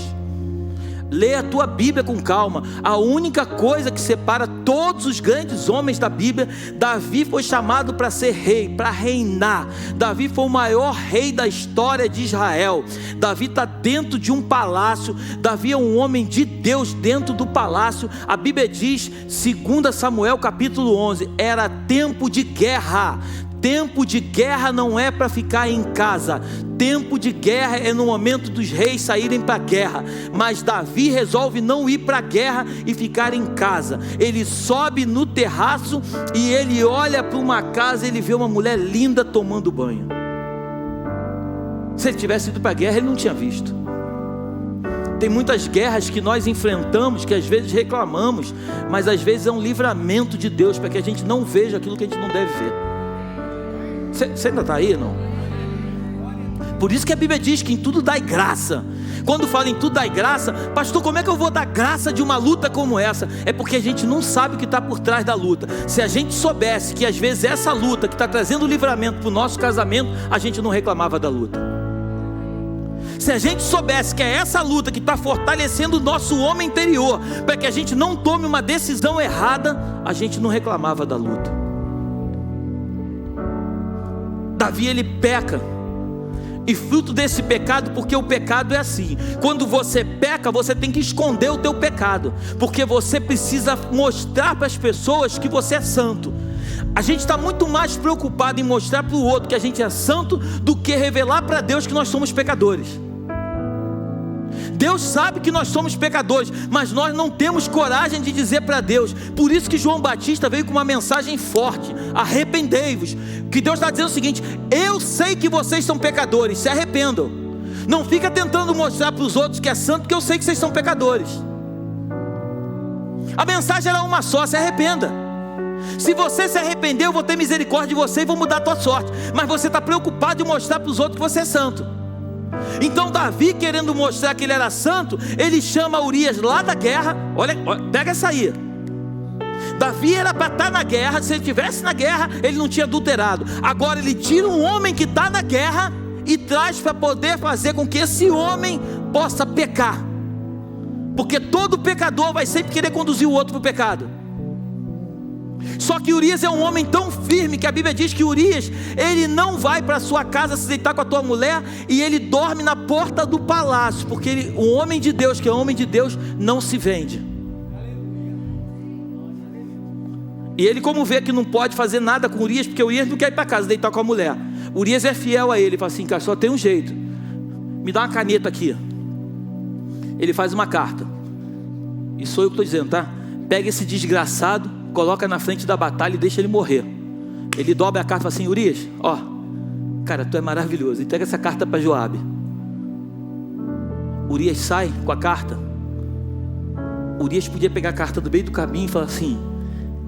Lê a tua Bíblia com calma. A única coisa que separa todos os grandes homens da Bíblia, Davi foi chamado para ser rei, para reinar. Davi foi o maior rei da história de Israel. Davi está dentro de um palácio. Davi é um homem de Deus dentro do palácio. A Bíblia diz, 2 Samuel capítulo 11, era tempo de guerra. Tempo de guerra não é para ficar em casa. Tempo de guerra é no momento dos reis saírem para a guerra. Mas Davi resolve não ir para a guerra e ficar em casa. Ele sobe no terraço e ele olha para uma casa e ele vê uma mulher linda tomando banho. Se ele tivesse ido para a guerra, ele não tinha visto. Tem muitas guerras que nós enfrentamos, que às vezes reclamamos, mas às vezes é um livramento de Deus para que a gente não veja aquilo que a gente não deve ver. Você ainda está aí, não? Por isso que a Bíblia diz que em tudo dai graça. Quando fala em tudo dai graça, pastor, como é que eu vou dar graça de uma luta como essa? É porque a gente não sabe o que está por trás da luta. Se a gente soubesse que às vezes essa luta que está trazendo livramento para o nosso casamento, a gente não reclamava da luta. Se a gente soubesse que é essa luta que está fortalecendo o nosso homem interior, para que a gente não tome uma decisão errada, a gente não reclamava da luta. Davi, ele peca, e fruto desse pecado, porque o pecado é assim, quando você peca, você tem que esconder o teu pecado, porque você precisa mostrar para as pessoas que você é santo. A gente está muito mais preocupado em mostrar para o outro que a gente é santo, do que revelar para Deus que nós somos pecadores. Deus sabe que nós somos pecadores, mas nós não temos coragem de dizer para Deus. Por isso que João Batista veio com uma mensagem forte: arrependei-vos. Que Deus está dizendo o seguinte: eu sei que vocês são pecadores, se arrependam. Não fica tentando mostrar para os outros que é santo, porque eu sei que vocês são pecadores. A mensagem era uma só: se arrependa. Se você se arrepender, eu vou ter misericórdia de você e vou mudar a tua sorte. Mas você está preocupado em mostrar para os outros que você é santo. Então Davi, querendo mostrar que ele era santo, ele chama Urias lá da guerra. Olha, pega essa aí. Davi era para estar na guerra. Se ele estivesse na guerra, ele não tinha adulterado. Agora ele tira um homem que está na guerra e traz para poder fazer com que esse homem possa pecar. Porque todo pecador vai sempre querer conduzir o outro para o pecado. Só que Urias é um homem tão firme que a Bíblia diz que Urias, ele não vai para sua casa se deitar com a tua mulher, e ele dorme na porta do palácio, porque o homem de Deus, que é homem de Deus, não se vende. E ele, como vê que não pode fazer nada com Urias, porque Urias não quer ir para casa deitar com a mulher, Urias é fiel a ele, ele fala assim: cara, só tem um jeito, me dá uma caneta aqui. Ele faz uma carta, e sou eu que estou dizendo, tá? Pega esse desgraçado, coloca na frente da batalha e deixa ele morrer. Ele dobra a carta e fala assim: Urias, ó, cara, tu é maravilhoso, entrega essa carta para Joabe. Urias sai com a carta. Urias podia pegar a carta do meio do caminho e falar assim: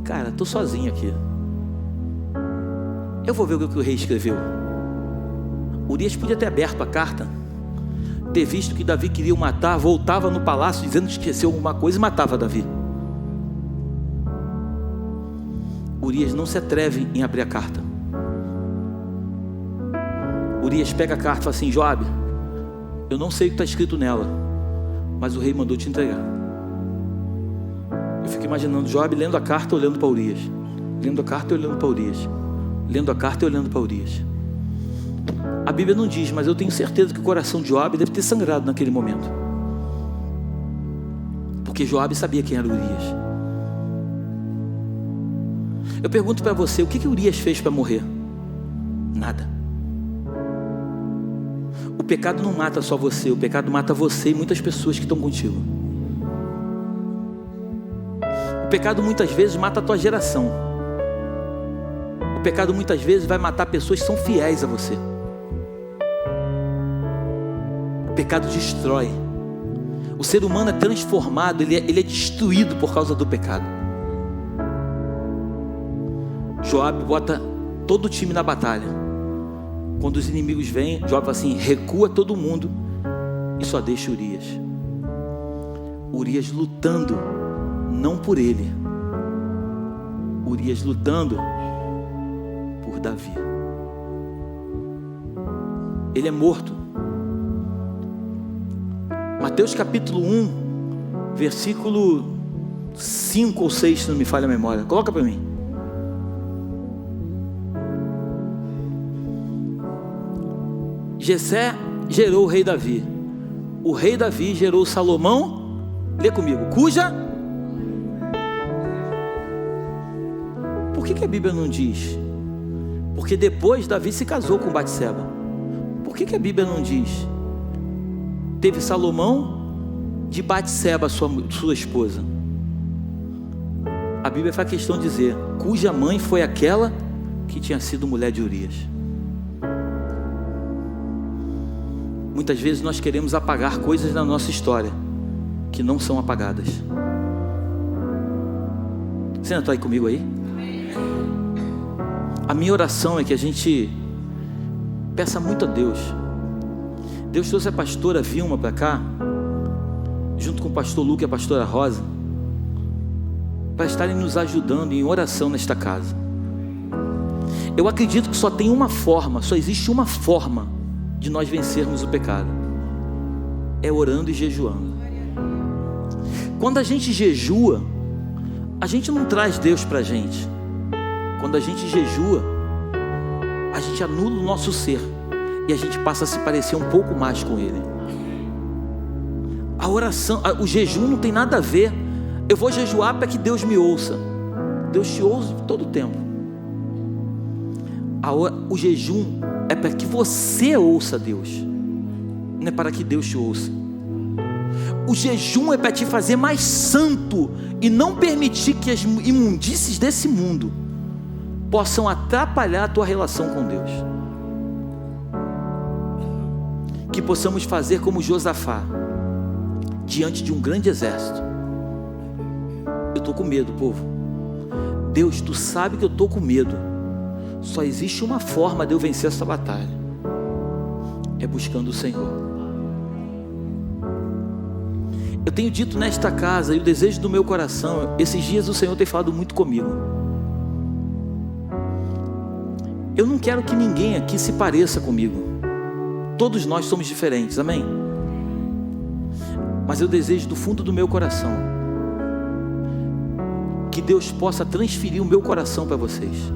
cara, estou sozinho aqui, eu vou ver o que o rei escreveu. Urias podia ter aberto a carta, ter visto que Davi queria o matar, voltava no palácio dizendo que esqueceu alguma coisa e matava Davi. Urias não se atreve em abrir a carta. Urias pega a carta e fala assim: Joabe, eu não sei o que está escrito nela, mas o rei mandou te entregar. Eu fico imaginando Joabe lendo a carta, olhando para Urias, lendo a carta e olhando para Urias, lendo a carta e olhando para Urias. A Bíblia não diz, mas eu tenho certeza que o coração de Joabe deve ter sangrado naquele momento, porque Joabe sabia quem era Urias. Eu pergunto para você, o que Urias fez para morrer? Nada. O pecado não mata só você, o pecado mata você e muitas pessoas que estão contigo. O pecado muitas vezes mata a tua geração. O pecado muitas vezes vai matar pessoas que são fiéis a você. O pecado destrói. O ser humano é transformado, ele é destruído por causa do pecado. Joabe bota todo o time na batalha. Quando os inimigos vêm, Joabe fala assim: recua todo mundo e só deixa Urias. Urias lutando, não por ele, Urias lutando por Davi. Ele é morto. Mateus capítulo 1, versículo 5 ou 6, se não me falha a memória. Coloca para mim. Jessé gerou o rei Davi. O rei Davi gerou Salomão. Lê comigo. Cuja. Por que a Bíblia não diz? Porque depois Davi se casou com Batseba. Por que a Bíblia não diz? Teve Salomão de Batseba, sua esposa. A Bíblia faz questão de dizer: cuja mãe foi aquela que tinha sido mulher de Urias. Muitas vezes nós queremos apagar coisas na nossa história que não são apagadas. Você não está aí comigo aí? A minha oração é que a gente peça muito a Deus. Deus trouxe a pastora Vilma para cá, junto com o pastor Luca e a pastora Rosa, para estarem nos ajudando em oração nesta casa. Eu acredito que só tem uma forma, só existe uma forma de nós vencermos o pecado: é orando e jejuando. Quando a gente jejua, a gente não traz Deus para a gente. Quando a gente jejua, a gente anula o nosso ser e a gente passa a se parecer um pouco mais com Ele. A oração, o jejum não tem nada a ver: eu vou jejuar para que Deus me ouça. Deus te ouve todo o tempo. O jejum é para que você ouça Deus, não é para que Deus te ouça. O jejum é para te fazer mais santo e não permitir que as imundícies desse mundo possam atrapalhar a tua relação com Deus. Que possamos fazer como Josafá, diante de um grande exército. Eu estou com medo, povo. Deus, tu sabe que eu estou com medo. Só existe uma forma de eu vencer essa batalha. É buscando o Senhor. Eu tenho dito nesta casa, e o desejo do meu coração, esses dias o Senhor tem falado muito comigo. Eu não quero que ninguém aqui se pareça comigo. Todos nós somos diferentes, amém? Mas eu desejo do fundo do meu coração que Deus possa transferir o meu coração para vocês.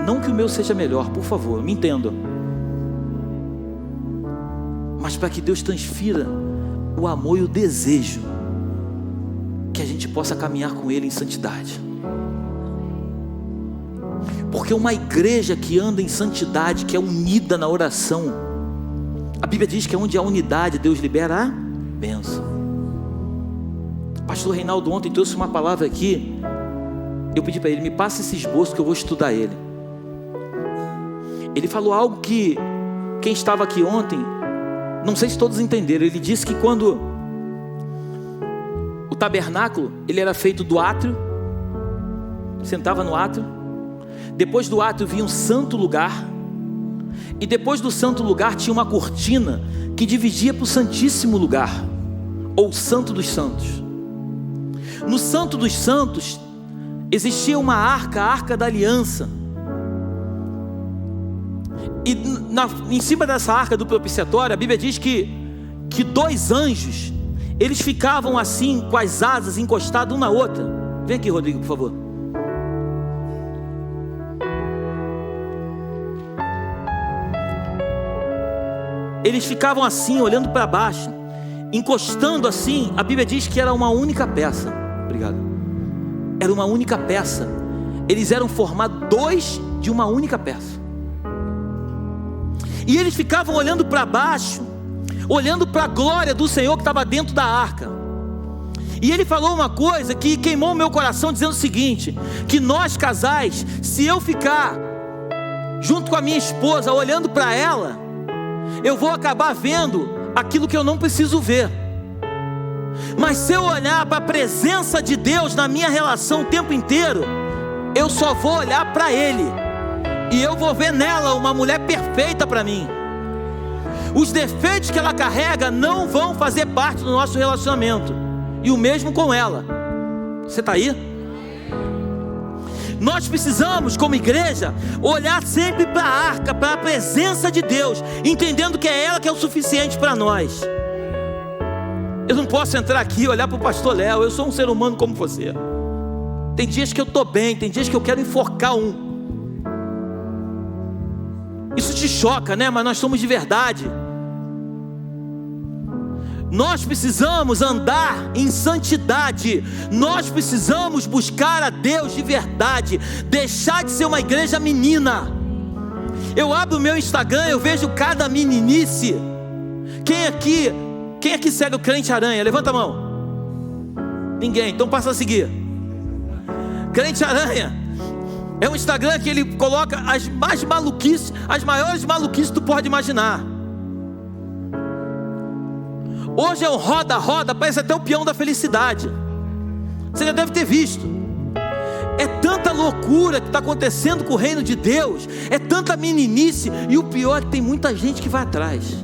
Não que o meu seja melhor, por favor, me entendam. Mas para que Deus transfira o amor e o desejo que a gente possa caminhar com Ele em santidade. Porque uma igreja que anda em santidade, que é unida na oração, a Bíblia diz que onde há unidade, Deus libera a bênção. O pastor Reinaldo ontem trouxe uma palavra aqui. Eu pedi para ele, me passa esse esboço que eu vou estudar ele. Ele falou algo que quem estava aqui ontem, não sei se todos entenderam. Ele disse que quando o tabernáculo, ele era feito do átrio, sentava no átrio. Depois do átrio vinha um santo lugar, e depois do santo lugar tinha uma cortina que dividia para o santíssimo lugar, ou santo dos santos. No santo dos santos existia uma arca, a arca da aliança, e em cima dessa arca do propiciatório, a Bíblia diz que 2 anjos, eles ficavam assim com as asas encostadas uma na outra. Vem aqui, Rodrigo, por favor. Eles ficavam assim, olhando para baixo, encostando assim. A Bíblia diz que era uma única peça. Obrigado. Era uma única peça. Eles eram formados 2 de uma única peça. E eles ficavam olhando para baixo, olhando para a glória do Senhor que estava dentro da arca. E ele falou uma coisa que queimou o meu coração, dizendo o seguinte: que nós casais, se eu ficar junto com a minha esposa olhando para ela, eu vou acabar vendo aquilo que eu não preciso ver. Mas se eu olhar para a presença de Deus na minha relação o tempo inteiro, eu só vou olhar para Ele, e eu vou ver nela uma mulher perfeita para mim. Os defeitos que ela carrega não vão fazer parte do nosso relacionamento. E o mesmo com ela. Você está aí? Nós precisamos, como igreja, olhar sempre para a arca, para a presença de Deus, entendendo que é ela que é o suficiente para nós. Eu não posso entrar aqui e olhar para o pastor Léo. Eu sou um ser humano como você. Tem dias que eu estou bem, tem dias que eu quero enforcar um. Isso te choca, né? Mas nós somos de verdade. Nós precisamos andar em santidade. Nós precisamos buscar a Deus de verdade. Deixar de ser uma igreja menina. Eu abro o meu Instagram, eu vejo cada meninice. Quem aqui segue o Crente Aranha? Levanta a mão. Ninguém, então passa a seguir. Crente Aranha é um Instagram que ele coloca as mais maluquices, as maiores maluquices que tu pode imaginar. Hoje é um roda-roda, parece até o peão da felicidade. Você já deve ter visto. É tanta loucura que está acontecendo com o reino de Deus. É tanta meninice. E o pior é que tem muita gente que vai atrás.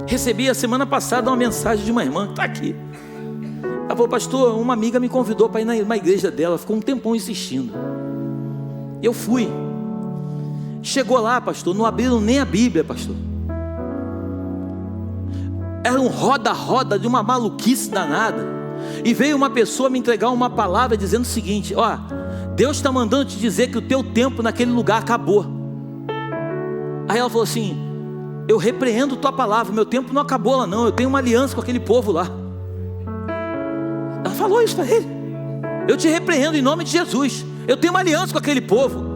Recebi a semana passada uma mensagem de uma irmã que está aqui. Ela falou: pastor, uma amiga me convidou para ir na igreja dela. Ficou um tempão insistindo. Eu fui. Chegou lá, pastor, não abriram nem a Bíblia, pastor. Era um roda-roda de uma maluquice danada. E veio uma pessoa me entregar uma palavra dizendo o seguinte: ó, Deus está mandando te dizer que o teu tempo naquele lugar acabou. Aí ela falou assim: eu repreendo tua palavra, meu tempo não acabou lá não, eu tenho uma aliança com aquele povo lá. Ela falou isso para ele: eu te repreendo em nome de Jesus, eu tenho uma aliança com aquele povo.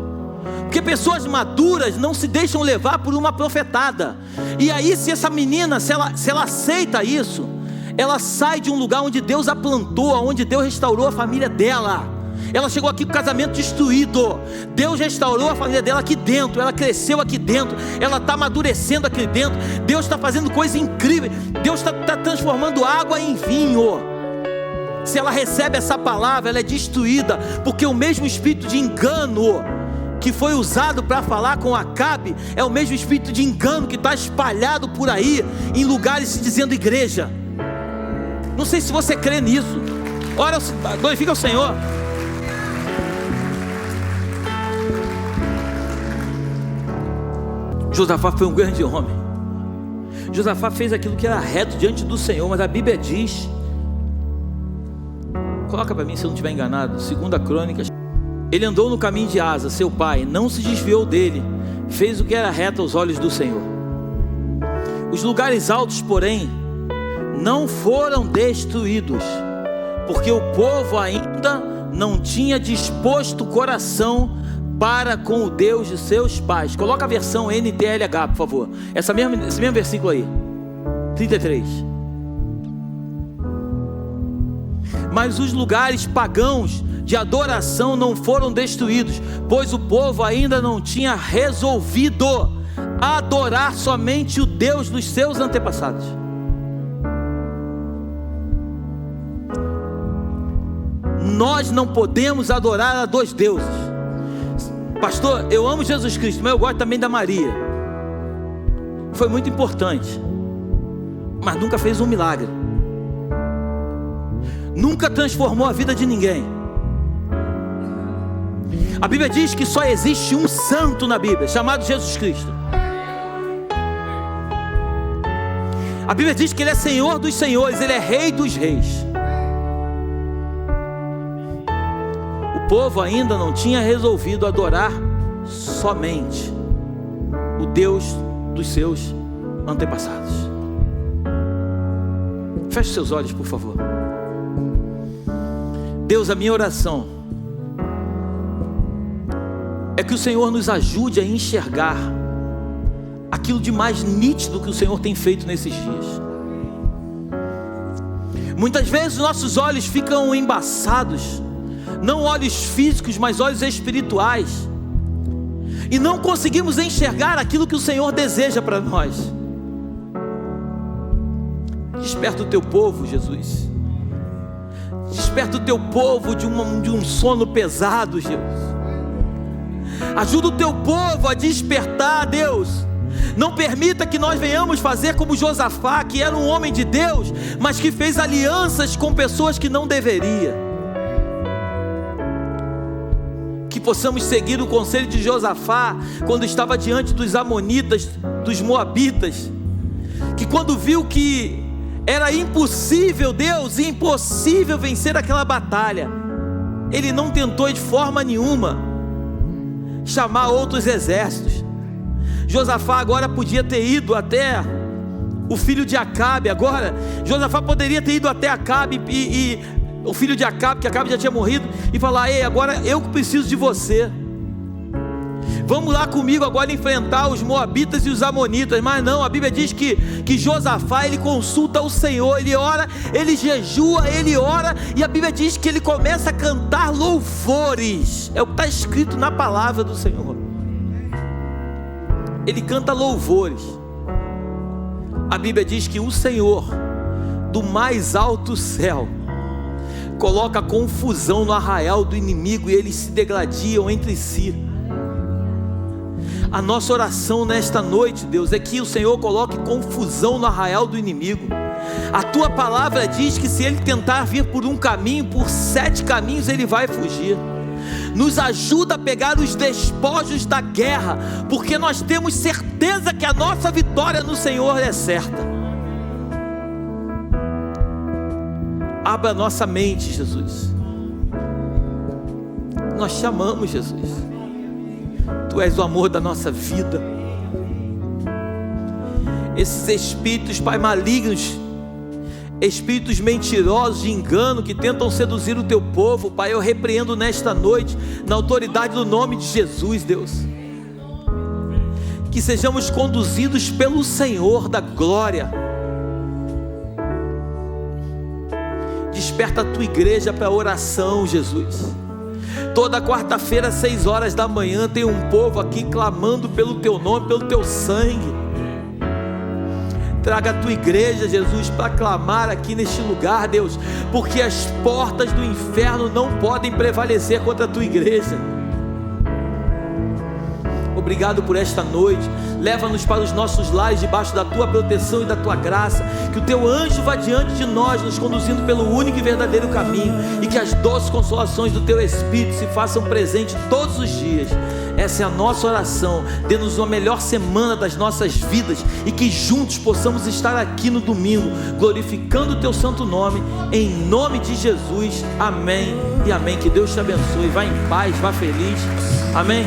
Porque pessoas maduras não se deixam levar por uma profetada. E aí, se essa menina, se ela aceita isso, ela sai de um lugar onde Deus a plantou, onde Deus restaurou a família dela. Ela chegou aqui com o casamento destruído. Deus restaurou a família dela aqui dentro. Ela cresceu aqui dentro. Ela está amadurecendo aqui dentro. Deus está fazendo coisas incríveis. Deus está transformando água em vinho. se ela recebe essa palavra, ela é destruída, porque o mesmo espírito de engano que foi usado para falar com Acabe, é o mesmo espírito de engano que está espalhado por aí, em lugares se dizendo igreja. Não sei se você crê nisso. Ora, glorifica o Senhor. Josafá foi um grande homem. Josafá fez aquilo que era reto diante do Senhor, mas a Bíblia diz, coloca para mim se eu não estiver enganado, 2 Crônicas, ele andou no caminho de Asa, seu pai, não se desviou dele, fez o que era reto aos olhos do Senhor. Os lugares altos, porém, não foram destruídos, porque o povo ainda não tinha disposto o coração para com o Deus de seus pais. Coloca a versão NTLH, por favor. Esse mesmo versículo aí, 33. Mas os lugares pagãos de adoração não foram destruídos, pois o povo ainda não tinha resolvido adorar somente o Deus dos seus antepassados. Nós não podemos adorar a dois deuses. Pastor, eu amo Jesus Cristo, mas eu gosto também da Maria. Foi muito importante, mas nunca fez um milagre, nunca transformou a vida de ninguém. A Bíblia diz que só existe um santo na Bíblia, chamado Jesus Cristo. A Bíblia diz que Ele é Senhor dos senhores, Ele é Rei dos reis. O povo ainda não tinha resolvido adorar somente o Deus dos seus antepassados. Feche seus olhos, por favor. Deus, a minha oração é que o Senhor nos ajude a enxergar aquilo de mais nítido que o Senhor tem feito nesses dias. Muitas vezes nossos olhos ficam embaçados, não olhos físicos, mas olhos espirituais, e não conseguimos enxergar aquilo que o Senhor deseja para nós. Desperta o teu povo, Jesus. Desperta o teu povo de um sono pesado, Jesus. Ajuda o teu povo a despertar, Deus. Não permita que nós venhamos fazer como Josafá, que era um homem de Deus, mas que fez alianças com pessoas que não deveria. Que possamos seguir o conselho de Josafá, quando estava diante dos amonitas, dos moabitas, que quando viu que era impossível, Deus, impossível vencer aquela batalha, ele não tentou de forma nenhuma chamar outros exércitos. Josafá agora podia ter ido até o filho de Acabe. Agora Josafá poderia ter ido até Acabe e o filho de Acabe, que Acabe já tinha morrido, e falar: ei, agora eu que preciso de você, vamos lá comigo agora enfrentar os moabitas e os amonitas. Mas não, a Bíblia diz que Josafá, ele consulta o Senhor, ele ora, ele jejua, ele ora, e a Bíblia diz que ele começa a cantar louvores. É o que está escrito na palavra do Senhor. Ele canta louvores. A Bíblia diz que o Senhor, do mais alto céu, coloca confusão no arraial do inimigo, e eles se degladiam entre si. A nossa oração nesta noite, Deus, é que o Senhor coloque confusão no arraial do inimigo. A tua palavra diz que se ele tentar vir por um caminho, por 7 caminhos ele vai fugir. Nos ajuda a pegar os despojos da guerra, porque nós temos certeza que a nossa vitória no Senhor é certa. Abra nossa mente, Jesus. Nós te amamos, Jesus. Tu és o amor da nossa vida. Esses espíritos, Pai, malignos, espíritos mentirosos de engano que tentam seduzir o teu povo, Pai, eu repreendo nesta noite, na autoridade do nome de Jesus, Deus. Que sejamos conduzidos pelo Senhor da glória. Desperta a tua igreja para a oração, Jesus. Toda quarta-feira, 6 horas da manhã, tem um povo aqui clamando pelo teu nome, pelo teu sangue. traga a tua igreja, Jesus, para clamar aqui neste lugar, Deus, porque as portas do inferno não podem prevalecer contra a tua igreja. Obrigado por esta noite. Leva-nos para os nossos lares debaixo da tua proteção e da tua graça. Que o teu anjo vá diante de nós, nos conduzindo pelo único e verdadeiro caminho, e que as doces consolações do teu Espírito se façam presentes todos os dias. Essa é a nossa oração. Dê-nos uma melhor semana das nossas vidas, e que juntos possamos estar aqui no domingo glorificando o teu santo nome, em nome de Jesus. Amém e amém. Que Deus te abençoe. Vá em paz, vá feliz. Amém.